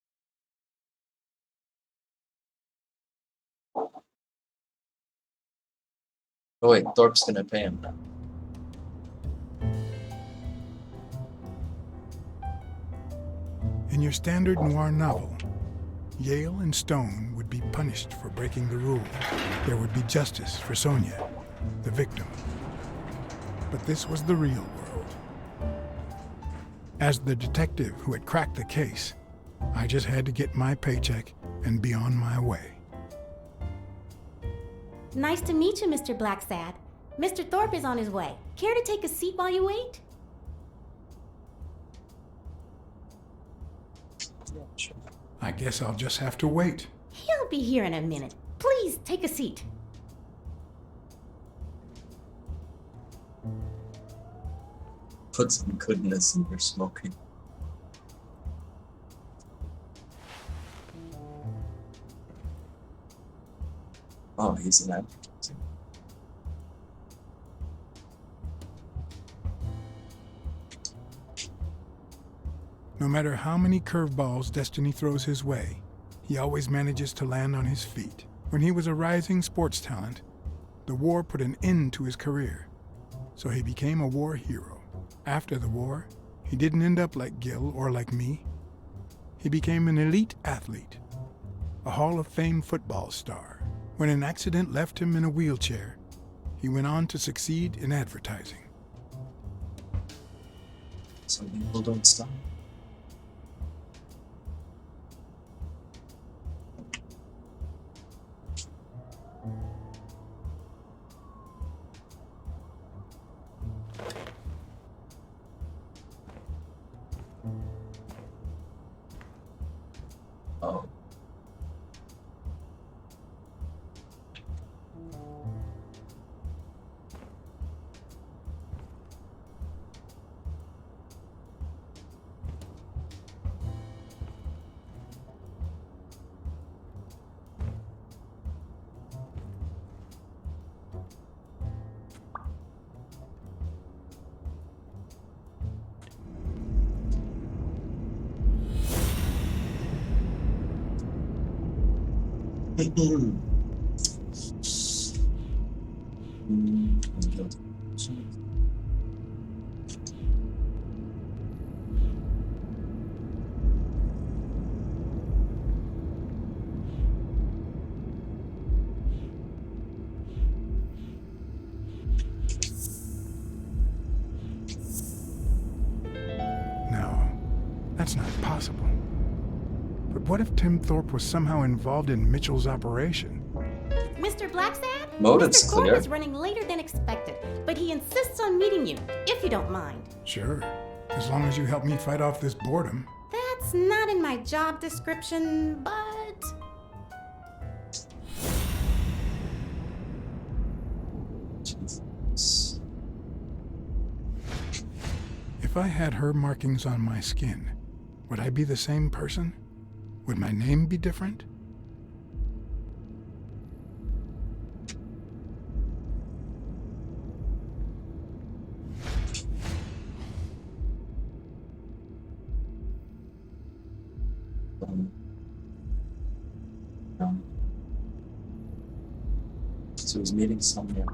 Oh wait, Thorpe's gonna pay him now. In your standard noir novel, Yale and Stone would be punished for breaking the rule. There would be justice for Sonia, the victim. But this was the real world. As the detective who had cracked the case, I just had to get my paycheck and be on my way. Nice to meet you, Mr. Blacksad. Mr. Thorpe is on his way. Care to take a seat while you wait? I guess I'll just have to wait. He'll be here in a minute. Please, take a seat. Put some goodness in your smoking. Oh, he's an advertising. No matter how many curveballs destiny throws his way, he always manages to land on his feet. When he was a rising sports talent, the war put an end to his career, so he became a war hero. After the war, he didn't end up like Gil or like me. He became an elite athlete, a Hall of Fame football star. When an accident left him in a wheelchair, he went on to succeed in advertising. Some people don't stop. Oh. No, that's not possible. But what if Tim Thorpe was somehow involved in Mitchell's operation? Mr. Blacksad? Motive's Mr. Thorpe clear. is running later than expected, but he insists on meeting you, if you don't mind. Sure, as long as you help me fight off this boredom. That's not in my job description, but... Jesus. If I had her markings on my skin, would I be the same person? Would my name be different? Um, so he's meeting someone.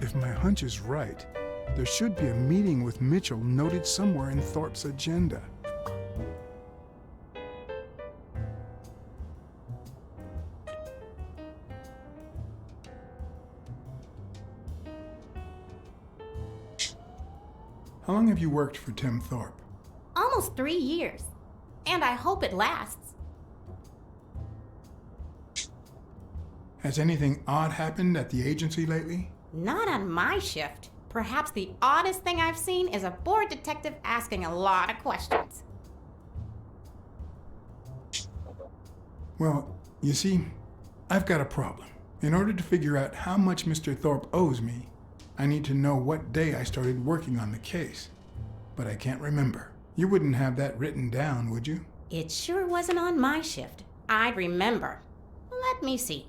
If my hunch is right, there should be a meeting with Mitchell noted somewhere in Thorpe's agenda. How long have you worked for Tim Thorpe? Almost 3 years. And I hope it lasts. Has anything odd happened at the agency lately? Not on my shift. Perhaps the oddest thing I've seen is a bored detective asking a lot of questions. Well, you see, I've got a problem. In order to figure out how much Mr. Thorpe owes me, I need to know what day I started working on the case. But I can't remember. You wouldn't have that written down, would you? It sure wasn't on my shift. I'd remember. Let me see.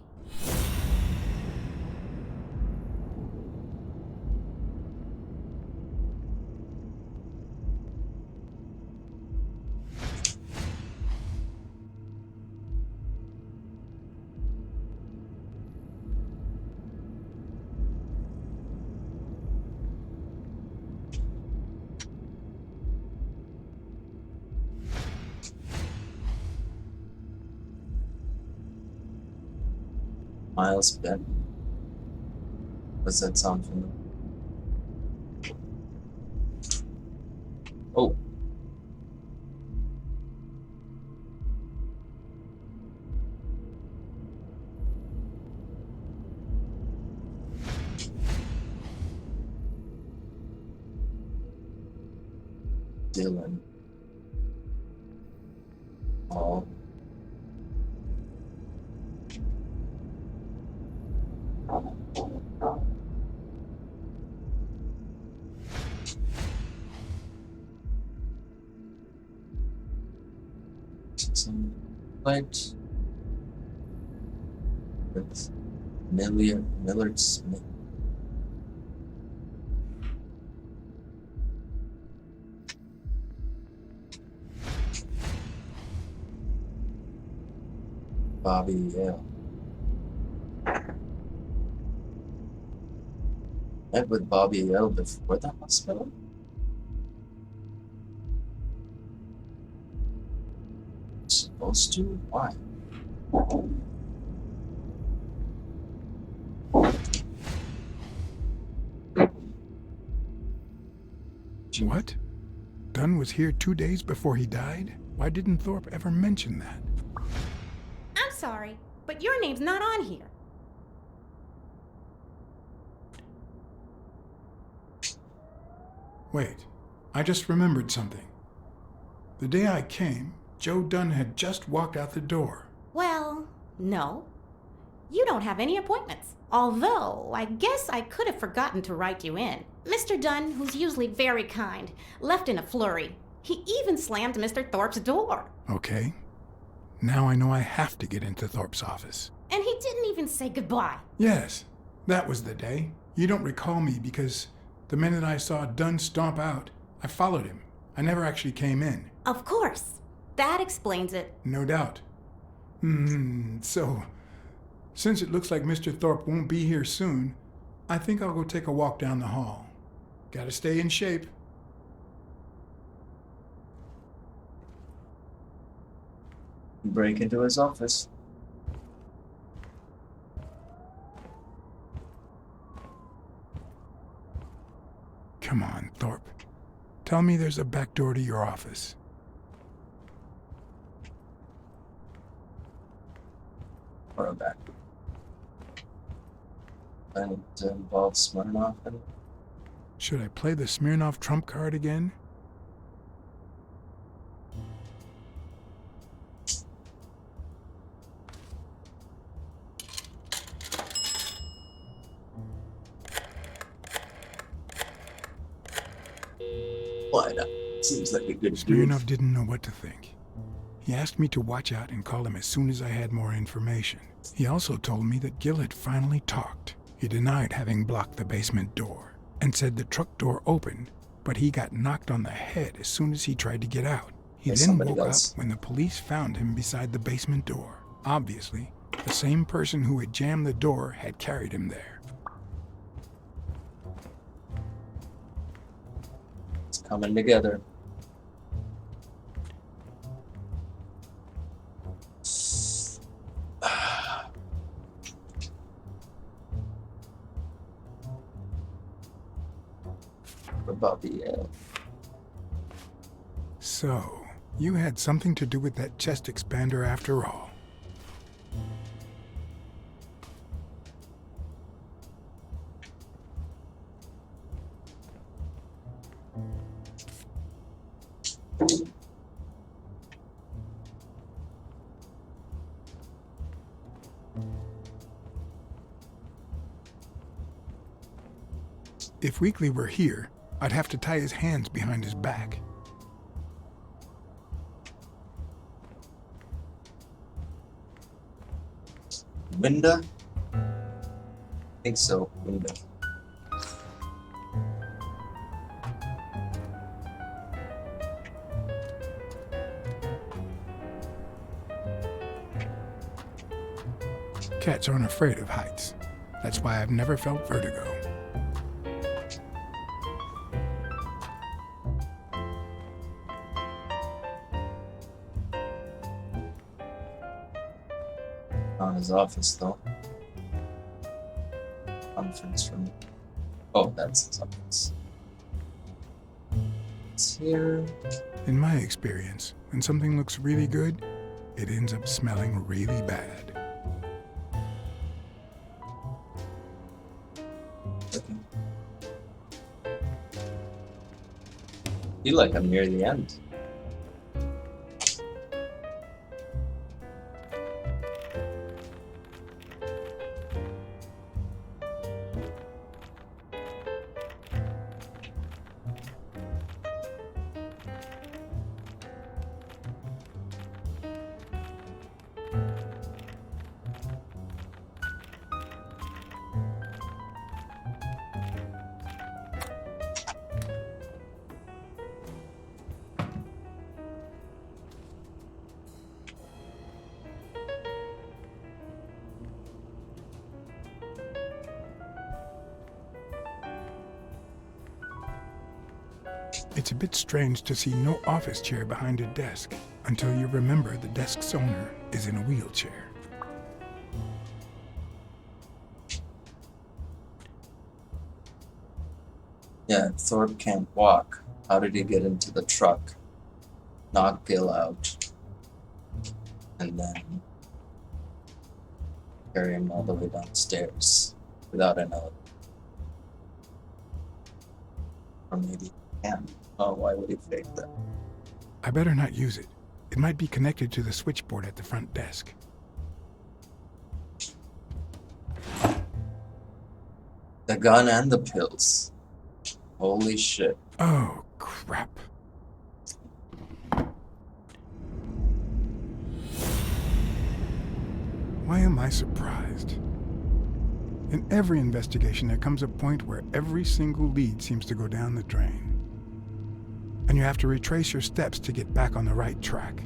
Miles Bent. Does that sound familiar? Oh. Dylan. Oh. Some light with Millard Smith. Bobby Yale. Met with Bobby Yale before the hospital? Supposed to? Why? What? Dunn was here 2 days before he died? Why didn't Thorpe ever mention that? I'm sorry, but your name's not on here. Wait, I just remembered something. The day I came, Joe Dunn had just walked out the door. Well, no. You don't have any appointments. Although, I guess I could have forgotten to write you in. Mr. Dunn, who's usually very kind, left in a flurry. He even slammed Mr. Thorpe's door. Okay. Now I know I have to get into Thorpe's office. And he didn't even say goodbye. Yes, that was the day. You don't recall me because the minute I saw Dunn stomp out, I followed him. I never actually came in. Of course. That explains it. No doubt. So, since it looks like Mr. Thorpe won't be here soon, I think I'll go take a walk down the hall. Gotta stay in shape. Break into his office. Come on, Thorpe. Tell me there's a back door to your office. Or a back. And it involves Smirnoff and Should I play the Smirnoff trump card again? Why not? Seems like a good dude. Smirnov didn't know what to think. He asked me to watch out and call him as soon as I had more information. He also told me that Gil had finally talked. He denied having blocked the basement door and said the truck door opened, but he got knocked on the head as soon as he tried to get out. He By then somebody woke else. up when the police found him beside the basement door. Obviously, the same person who had jammed the door had carried him there. It's coming together. Bobby, So, you had something to do with that chest expander after all. If Weekly were here, I'd have to tie his hands behind his back. Winda? I think so, Winda. Cats aren't afraid of heights. That's why I've never felt vertigo. On his office, though. Conference room. Oh, that's his office. It's here. In my experience, when something looks really good, it ends up smelling really bad. Okay. Feel like I'm near the end. It's a bit strange to see no office chair behind a desk until you remember the desk's owner is in a wheelchair. Yeah, Thorpe can't walk. How did he get into the truck? Knock Gil out. And then carry him all the way downstairs without an elevator. Or maybe he can. Oh, why would he fake that? I better not use it. It might be connected to the switchboard at the front desk. The gun and the pills. Holy shit. Oh, crap. Why am I surprised? In every investigation, there comes a point where every single lead seems to go down the drain. And you have to retrace your steps to get back on the right track.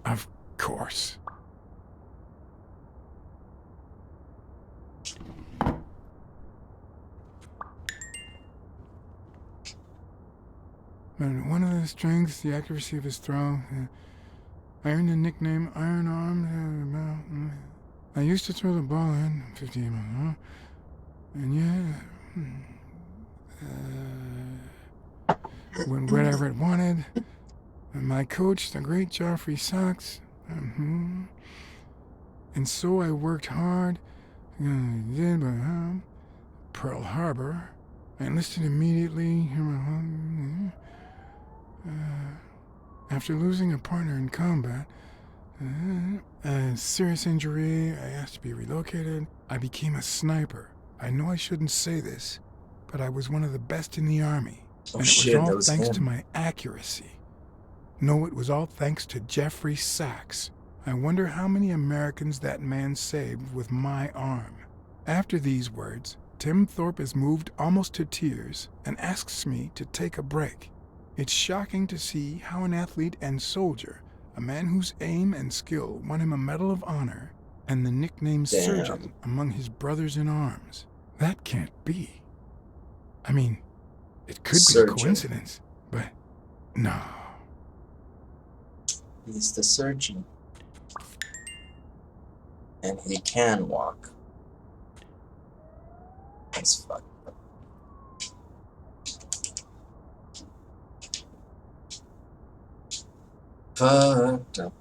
Of course. But one of his strengths, the accuracy of his throw. I earned the nickname Iron Arms. I used to throw the ball in 15 miles, and when wherever it wanted. And my coach, the great Joffrey Sox. And so I worked hard. Did Pearl Harbor. I enlisted immediately. After losing a partner in combat, A serious injury, I asked to be relocated. I became a sniper. I know I shouldn't say this, but I was one of the best in the army. Oh And it was shit, all that was thanks to him. my accuracy. No, it was all thanks to Jeffrey Sachs. I wonder how many Americans that man saved with my arm. After these words, Tim Thorpe is moved almost to tears and asks me to take a break. It's shocking to see how an athlete and soldier, a man whose aim and skill won him a Medal of Honor and the nickname Surgeon among his brothers in arms. That can't be. I mean, it could be a coincidence, but no. He's the surgeon. And he can walk. That's fucked up. Fucked up.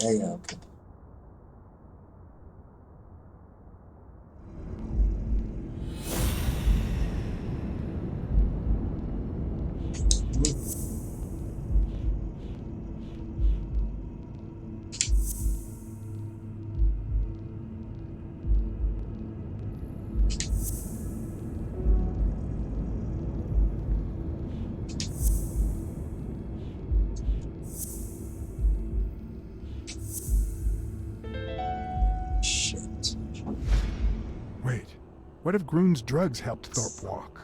Yeah, okay. Shit. Wait, what if Groon's drugs helped Thorpe walk?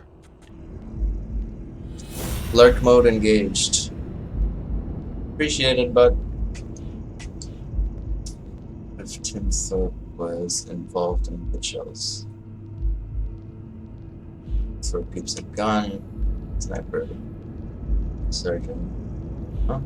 Lurk mode engaged. Appreciated, but if Tim Thorpe was involved in Mitchell's. Thorpe keeps a gun, sniper, surgeon. Huh?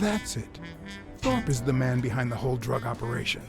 That's it. Thorpe is the man behind the whole drug operation.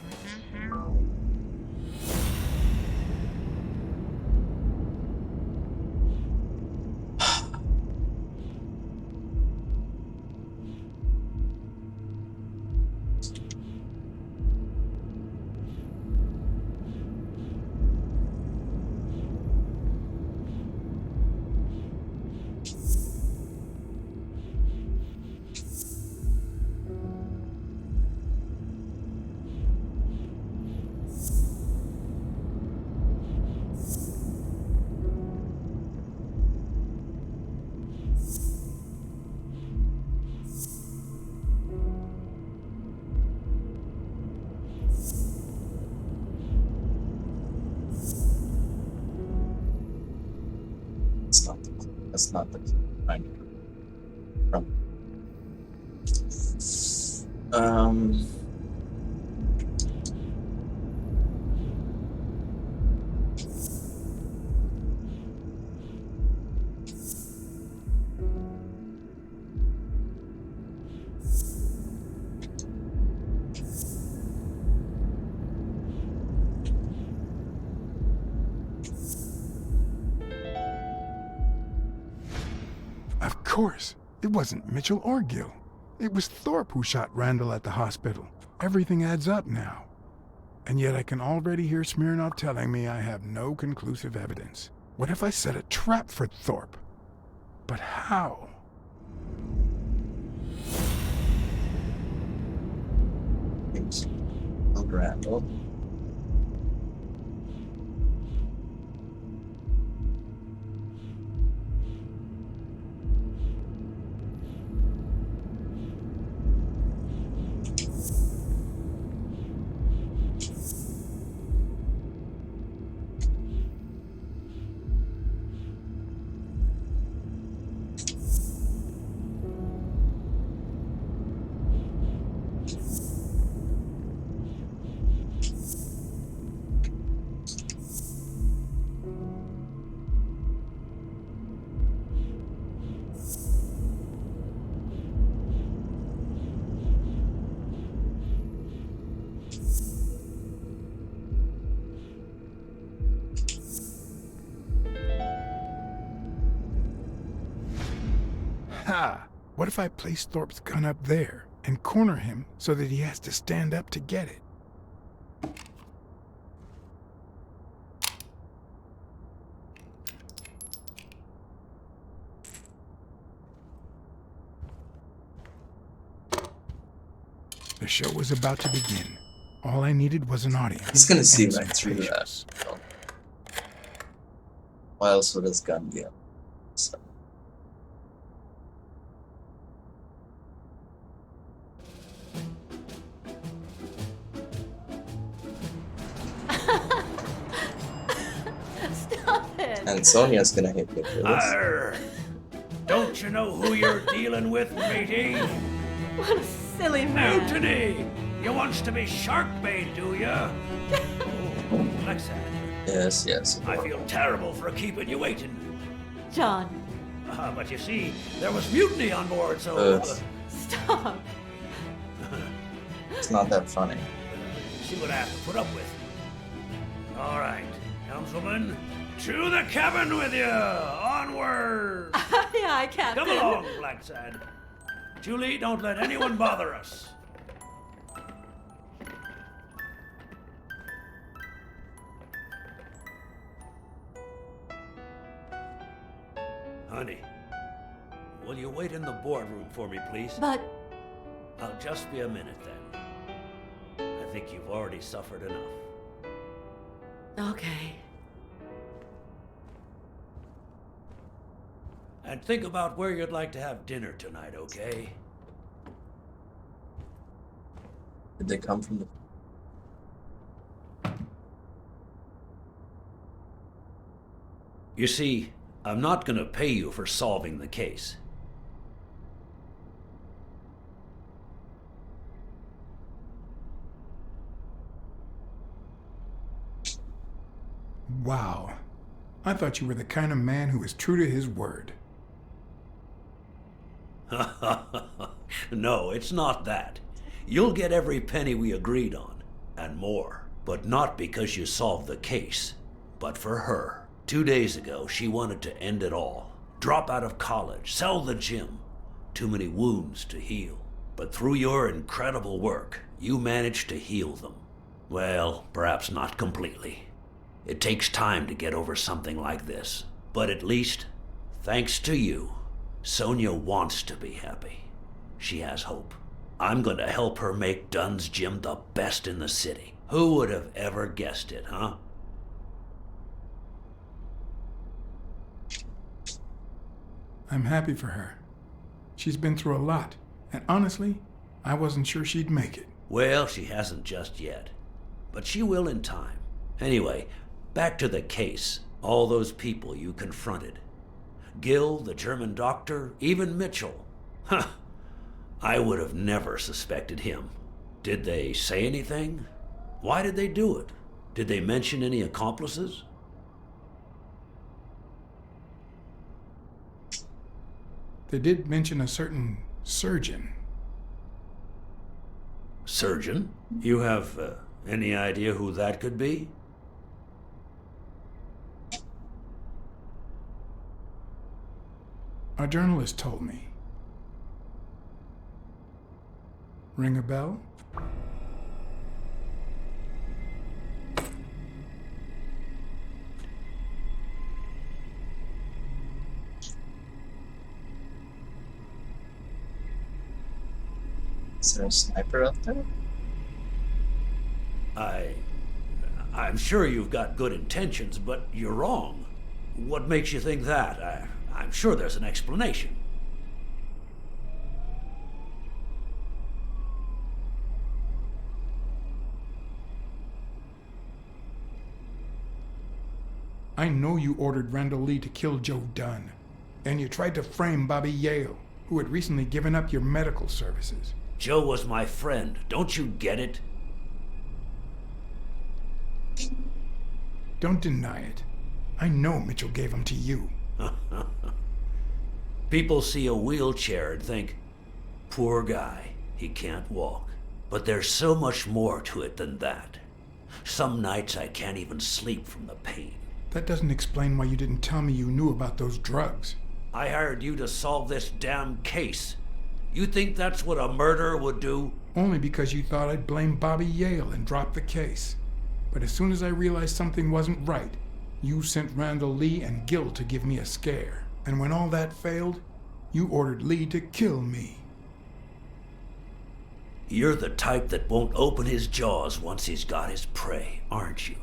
That's not the kind from. Of course, it wasn't Mitchell or Gil. It was Thorpe who shot Randall at the hospital. Everything adds up now. And yet I can already hear Smirnov telling me I have no conclusive evidence. What if I set a trap for Thorpe? But how? Thanks. Randall. Ha! What if I place Thorpe's gun up there and corner him so that he has to stand up to get it? The show was about to begin. All I needed was an audience. He's gonna see and right some through patience. that. Why else would his gun be up? So. Stop it! And Sonia's gonna hate me for this. Arr! Don't you know who you're dealing with, matey? What a silly man. Mutiny! You wants to be shark bait, do ya? Blacksad, Yes, yes. I feel terrible for keeping you waiting. John, But you see, there was mutiny on board, so... stop. It's not that funny. see what I have to put up with. All right, helmswoman, to the cabin with you! Onward! Aye, aye, Captain. Come along, Blacksad. Julie, don't let anyone bother us. Honey, will you wait in the boardroom for me, please? But I'll just be a minute then. I think you've already suffered enough. okay. And think about where you'd like to have dinner tonight, okay? Did they come from the... You see, I'm not gonna pay you for solving the case. Wow. I thought you were the kind of man who is true to his word. No, it's not that. You'll get every penny we agreed on, and more. But not because you solved the case, but for her. 2 days ago, she wanted to end it all. Drop out of college, sell the gym. Too many wounds to heal. But through your incredible work, you managed to heal them. Well, perhaps not completely. It takes time to get over something like this. But at least, thanks to you, Sonia wants to be happy. She has hope. I'm going to help her make Dunn's Gym the best in the city. Who would have ever guessed it, huh? I'm happy for her. She's been through a lot, and honestly, I wasn't sure she'd make it. Well, she hasn't just yet. But she will in time. Anyway, back to the case. All those people you confronted. Gil, the German doctor, even Mitchell. Huh. I would have never suspected him. Did they say anything? Why did they do it? Did they mention any accomplices? They did mention a certain surgeon. Surgeon? You have any idea who that could be? A journalist told me. Ring a bell? Is there a sniper out there? I'm sure you've got good intentions, but you're wrong. What makes you think that? I'm sure there's an explanation. I know you ordered Randall Lee to kill Joe Dunn, and you tried to frame Bobby Yale, who had recently given up your medical services. Joe was my friend. Don't you get it? Don't deny it. I know Mitchell gave him to you. People see a wheelchair and think, poor guy, he can't walk. But there's so much more to it than that. Some nights I can't even sleep from the pain. That doesn't explain why you didn't tell me you knew about those drugs. I hired you to solve this damn case. You think that's what a murderer would do? Only because you thought I'd blame Bobby Yale and drop the case. But as soon as I realized something wasn't right, you sent Randall Lee and Gil to give me a scare. And when all that failed, you ordered Lee to kill me. You're the type that won't open his jaws once he's got his prey, aren't you?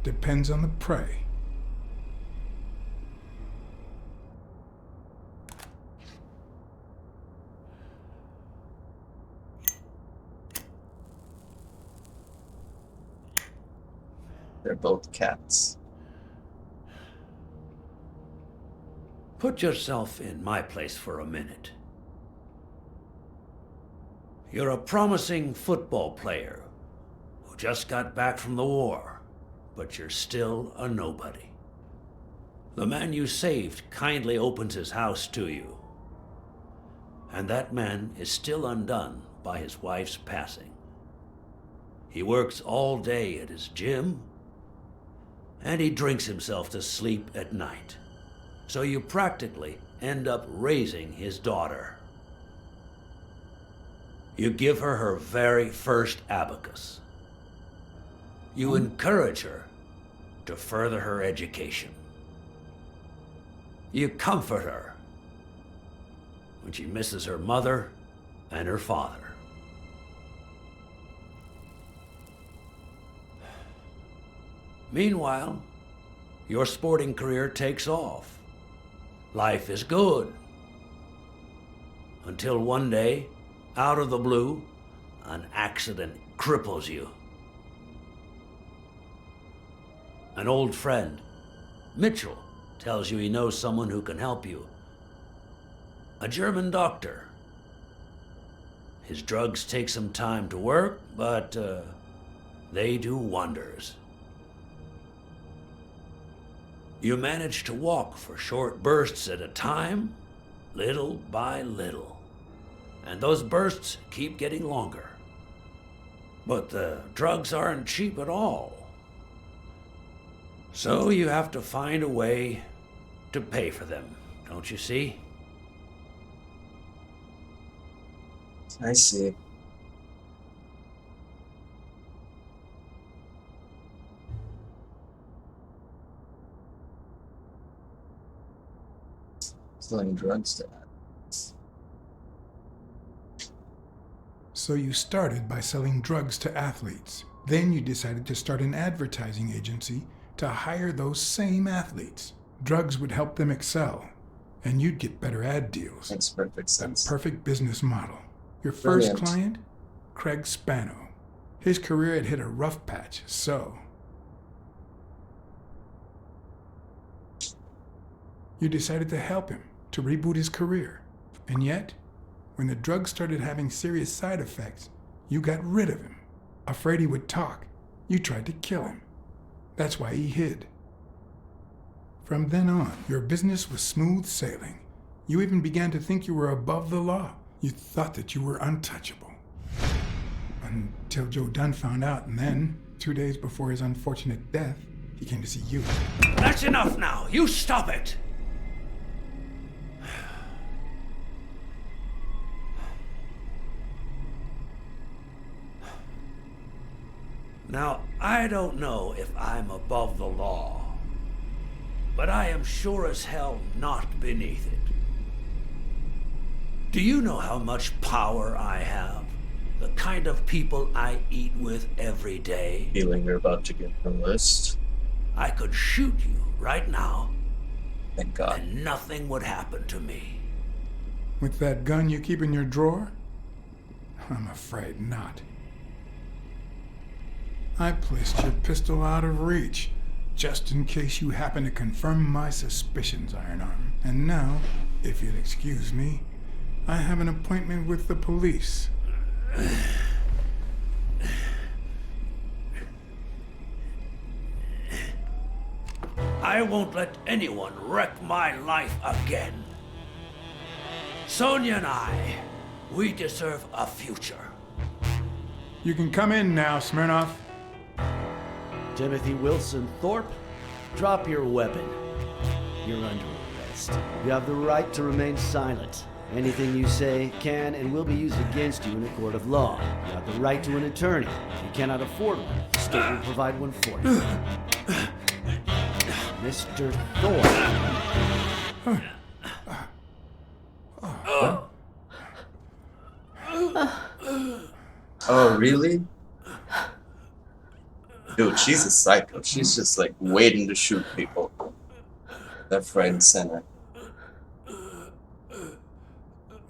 Depends on the prey. They're both cats. Put yourself in my place for a minute. You're a promising football player who just got back from the war, but you're still a nobody. The man you saved kindly opens his house to you, and that man is still undone by his wife's passing. He works all day at his gym, and he drinks himself to sleep at night. So you practically end up raising his daughter. You give her her very first abacus. You encourage her to further her education. You comfort her when she misses her mother and her father. Meanwhile, your sporting career takes off. Life is good. Until one day, out of the blue, an accident cripples you. An old friend, Mitchell, tells you he knows someone who can help you. A German doctor. His drugs take some time to work, but they do wonders. You manage to walk for short bursts at a time, little by little. And those bursts keep getting longer. But the drugs aren't cheap at all. So you have to find a way to pay for them, don't you see? I see. Selling drugs to addicts. So you started by selling drugs to athletes. Then you decided to start an advertising agency to hire those same athletes. Drugs would help them excel, and you'd get better ad deals. Makes perfect sense. A perfect business model. Your first Brilliant. client? Craig Spano. His career had hit a rough patch, so you decided to help him to reboot his career. And yet, when the drug started having serious side effects, you got rid of him. Afraid he would talk, you tried to kill him. That's why he hid. From then on, your business was smooth sailing. You even began to think you were above the law. You thought that you were untouchable. Until Joe Dunn found out, and then, 2 days before his unfortunate death, he came to see you. That's enough now. You stop it. Now, I don't know if I'm above the law, but I am sure as hell not beneath it. Do you know how much power I have? The kind of people I eat with every day? Feeling you're about to get the list. I could shoot you right now. Thank God. And nothing would happen to me. With that gun you keep in your drawer? I'm afraid not. I placed your pistol out of reach, just in case you happen to confirm my suspicions, Ironarm. And now, if you'll excuse me, I have an appointment with the police. I won't let anyone wreck my life again. Sonia and I, we deserve a future. You can come in now, Smirnoff. Timothy Wilson Thorpe, drop your weapon. You're under arrest. You have the right to remain silent. Anything you say can and will be used against you in a court of law. You have the right to an attorney. If you cannot afford one, the state will provide one for you. Mr. Thorpe. Oh, really? Dude, she's a psycho. She's just like waiting to shoot people. Left, right, and center.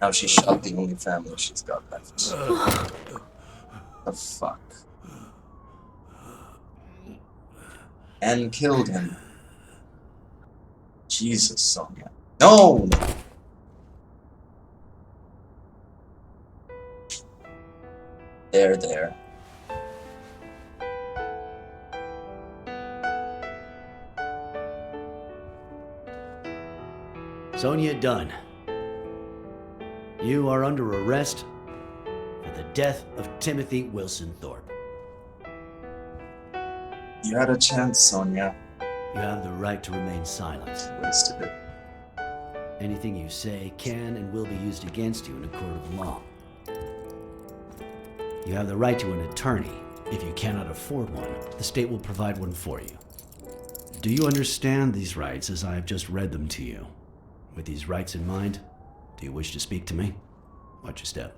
Now she shot the only family she's got left. The fuck? And killed him. Jesus, Sonia. No! There. Sonia Dunn. You are under arrest for the death of Timothy Wilson Thorpe. You had a chance, Sonia. You have the right to remain silent. Wasted it. Anything you say can and will be used against you in a court of law. You have the right to an attorney. If you cannot afford one, the state will provide one for you. Do you understand these rights as I have just read them to you? With these rights in mind, do you wish to speak to me? Watch your step.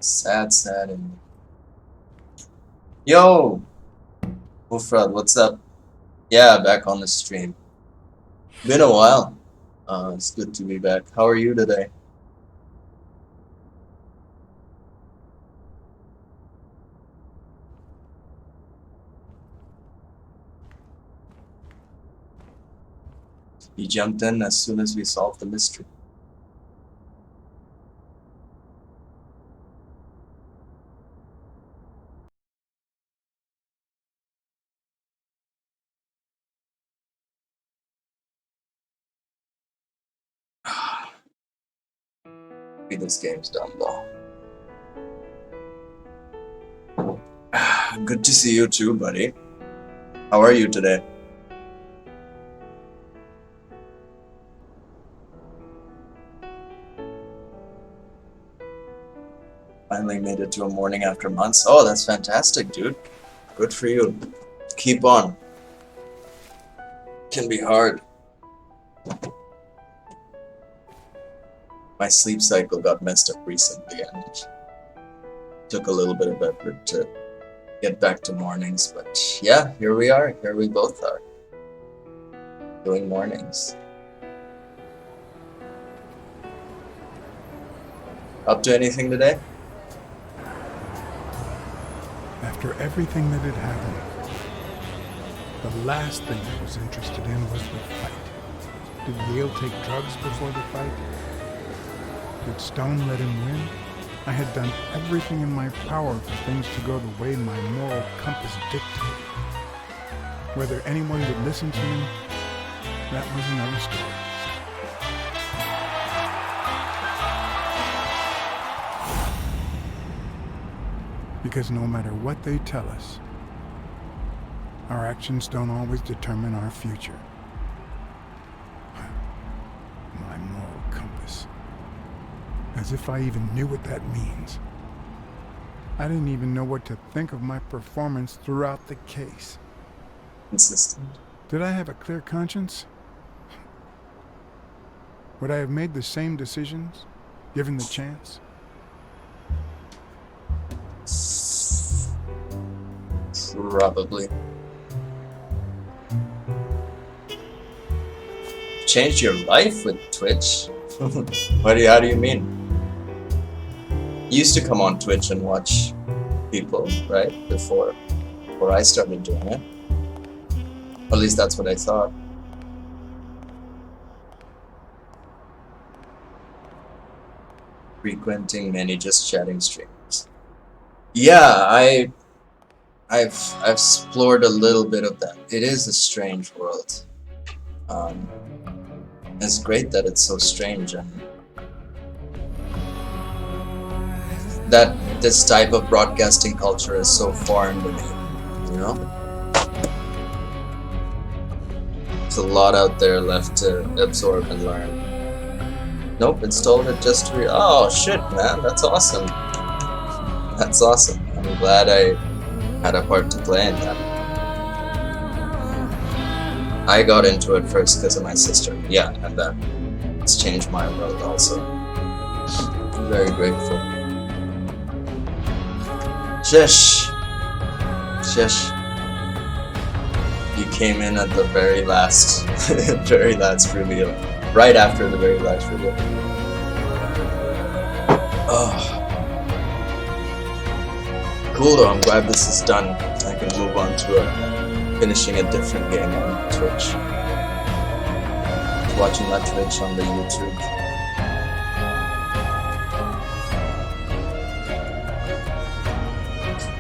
Sad and... Yo! Wolfrod, what's up? Yeah, back on the stream. Been a while. It's good to be back. How are you today? He jumped in as soon as we solved the mystery. This game's done though. Good to see you too, buddy. How are you today? Finally made it to a morning after months. Oh, that's fantastic, dude. Good for you. Keep on. Can be hard. My sleep cycle got messed up recently and it took a little bit of effort to get back to mornings. But yeah, here we are. Here we both are. Doing mornings. Up to anything today? After everything that had happened, the last thing I was interested in was the fight. Did Yale take drugs before the fight? Did Stone let him win? I had done everything in my power for things to go the way my moral compass dictated. Whether anyone would listen to me, that was another story. Because no matter what they tell us, our actions don't always determine our future. My moral compass. As if I even knew what that means. I didn't even know what to think of my performance throughout the case. Consistent. Did I have a clear conscience? Would I have made the same decisions, given the chance? Probably. Changed your life with Twitch? How do you mean? You used to come on Twitch and watch people, right? Before I started doing it. At least that's what I thought. Frequenting many just chatting streamers. Yeah, I've explored a little bit of that. It is a strange world. It's great that it's so strange and that this type of broadcasting culture is so foreign to me, you know? There's a lot out there left to absorb and learn. Nope, installed it just to oh shit, man, that's awesome. That's awesome. I'm glad I had a part to play in that. I got into it first because of my sister. Yeah, and that it's changed my world also. I'm very grateful. Shish. You came in at the very last, very last reveal. Right after the very last reveal. Oh. Cool though, I'm glad this is done. I can move on to finishing a different game on Twitch. Watching my Twitch on the YouTube.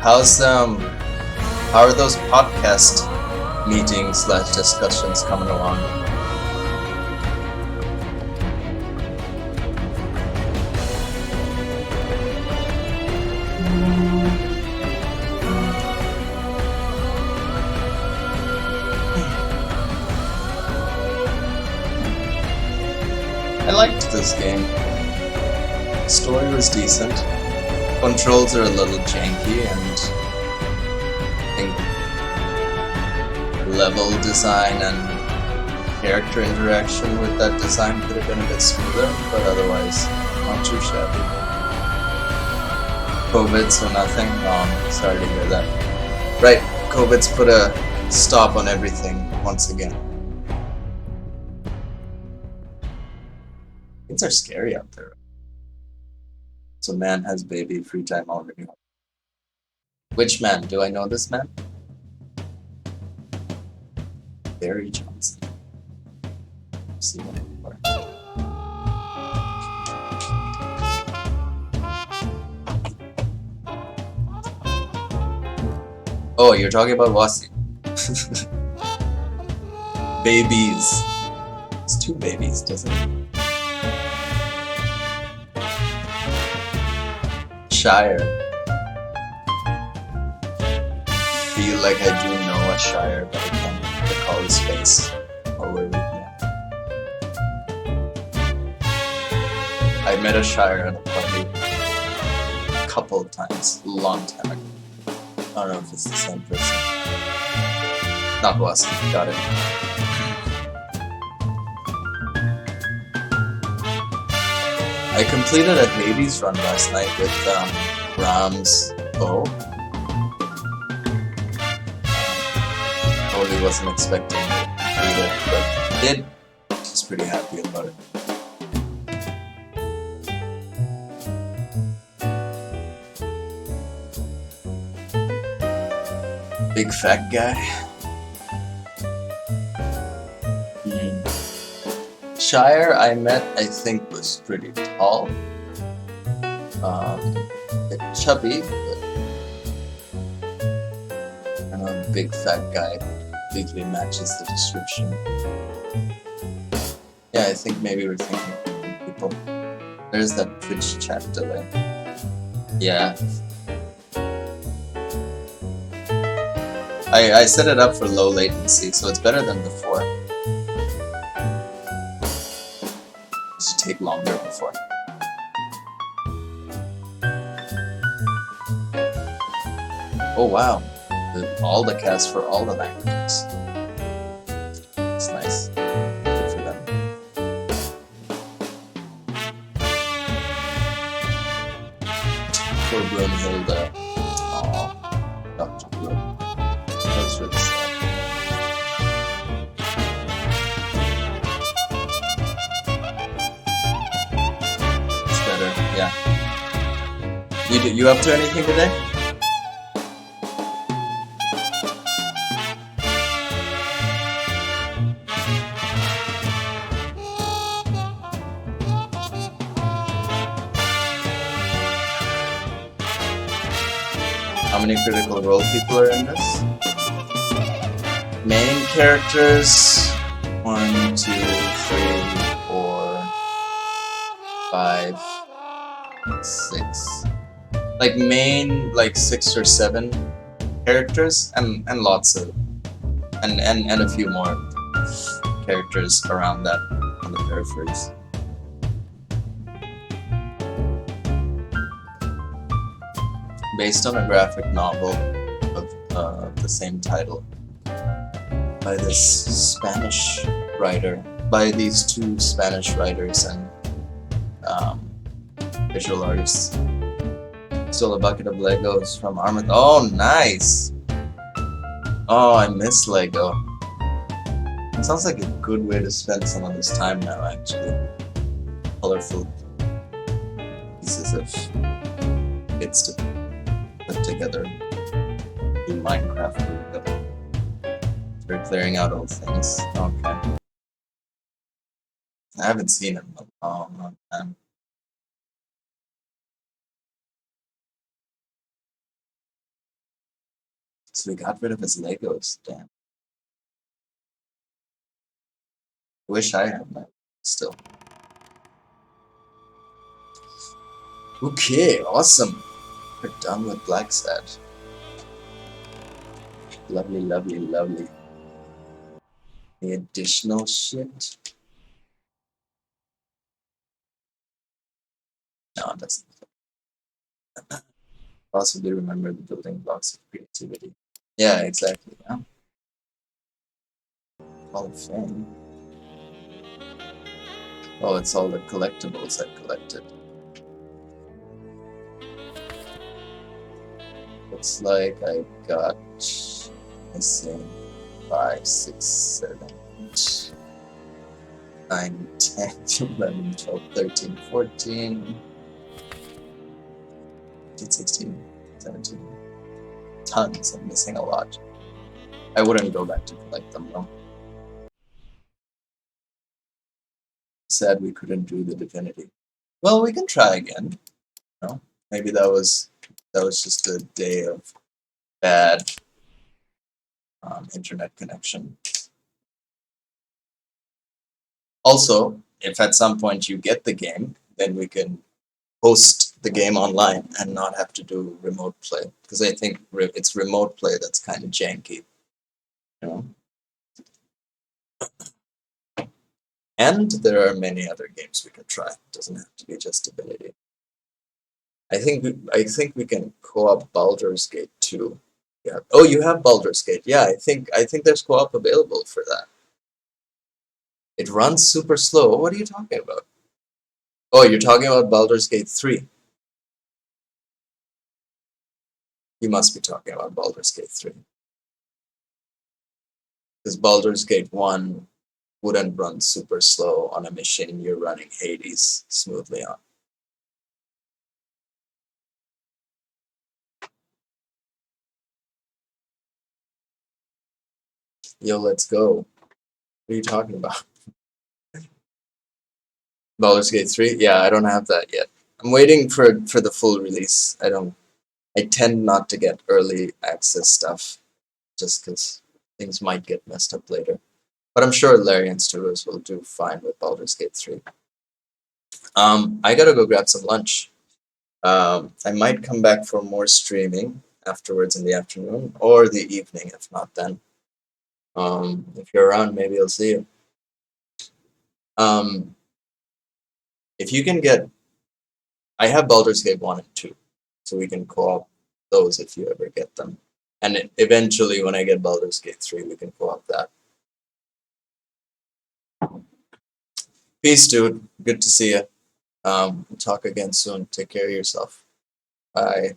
How are those podcast meetings / discussions coming along? I liked this game. Story was decent. Controls are a little janky, and I think level design and character interaction with that design could have been a bit smoother, but otherwise, not too shabby. COVID, so nothing. Oh, sorry to hear that. Right, COVID's put a stop on everything once again. Things are scary out there. So man has baby, free time already. Which man? Do I know this man? Barry Johnson. I've seen him before. Oh, you're talking about Wasi. Babies. It's two babies, doesn't it? Shire. Feel like I do know a Shire, but I can't recall his face or where we met. I met a Shire at a party a couple of times, a long time ago. I don't know if it's the same person. Not Wasi, got it. I completed a Hades run last night with Ram's bow. totally wasn't expecting it either, but did. Just pretty happy about it. Big fat guy. Shire I met, I think, was pretty tall. A bit chubby, but I know a big fat guy completely matches the description. Yeah, I think maybe we're thinking of people. There's that Twitch chat delay. Yeah. I set it up for low latency, so it's better than before. It should take longer before. Oh wow, all the cast for all the languages. It's nice. Good for them. Poor Brunhilde. Aww, Dr. Brun. That was really sad. It's better, yeah. You up to anything today? How many Critical Role people are in this? Main characters 1, 2, 3, 4, 5, 6. Like main, like 6 or 7 characters, and lots of, and a few more characters around that on the peripheries. Based on a graphic novel of the same title by this Spanish writer, by these 2 Spanish writers and visual artists. Stole a bucket of Legos from Armand. Oh, nice! Oh, I miss Lego. It sounds like a good way to spend some of this time now, actually. Colorful pieces of bits to put together in Minecraft with them. We're clearing out old things. Okay. I haven't seen him in a long time. So we got rid of his Legos, damn. Wish I had that still. Okay, awesome. We're done with Blacksad. Lovely, lovely, lovely. Any additional shit? No, it doesn't. Possibly remember the building blocks of creativity. Yeah, exactly. Yeah. Hall of Fame. Oh, it's all the collectibles I collected. Looks like I got missing 5, 6, 7, 8, 9, 10, 11, 12, 13, 14, 15, 16, 17. Tons. I'm missing a lot. I wouldn't go back to collect them though. Sad we couldn't do the Divinity. Well, we can try again. You know? Maybe that was just a day of bad internet connection. Also, if at some point you get the game, then we can host the game online and not have to do remote play. Because I think it's remote play that's kind of janky. You know? And there are many other games we can try. It doesn't have to be just Divinity. I think we can co-op Baldur's Gate 2. Yeah. Oh, you have Baldur's Gate. Yeah, I think there's co-op available for that. It runs super slow. What are you talking about? Oh, you're talking about Baldur's Gate 3. You must be talking about Baldur's Gate 3. Because Baldur's Gate 1 wouldn't run super slow on a machine you're running Hades smoothly on. Yo, let's go. What are you talking about? Baldur's Gate 3? Yeah, I don't have that yet. I'm waiting for the full release. I tend not to get early access stuff just because things might get messed up later. But I'm sure Larian Studios will do fine with Baldur's Gate 3. I gotta go grab some lunch. I might come back for more streaming afterwards in the afternoon or the evening, if not then. If you're around, maybe I'll see you. If you can get, I have Baldur's Gate 1 and 2, so we can co-op those if you ever get them. And eventually, when I get Baldur's Gate 3, we can co-op that. Peace, dude. Good to see you. We'll talk again soon. Take care of yourself. Bye.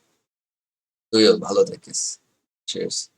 Bhalo থাকিস. Cheers.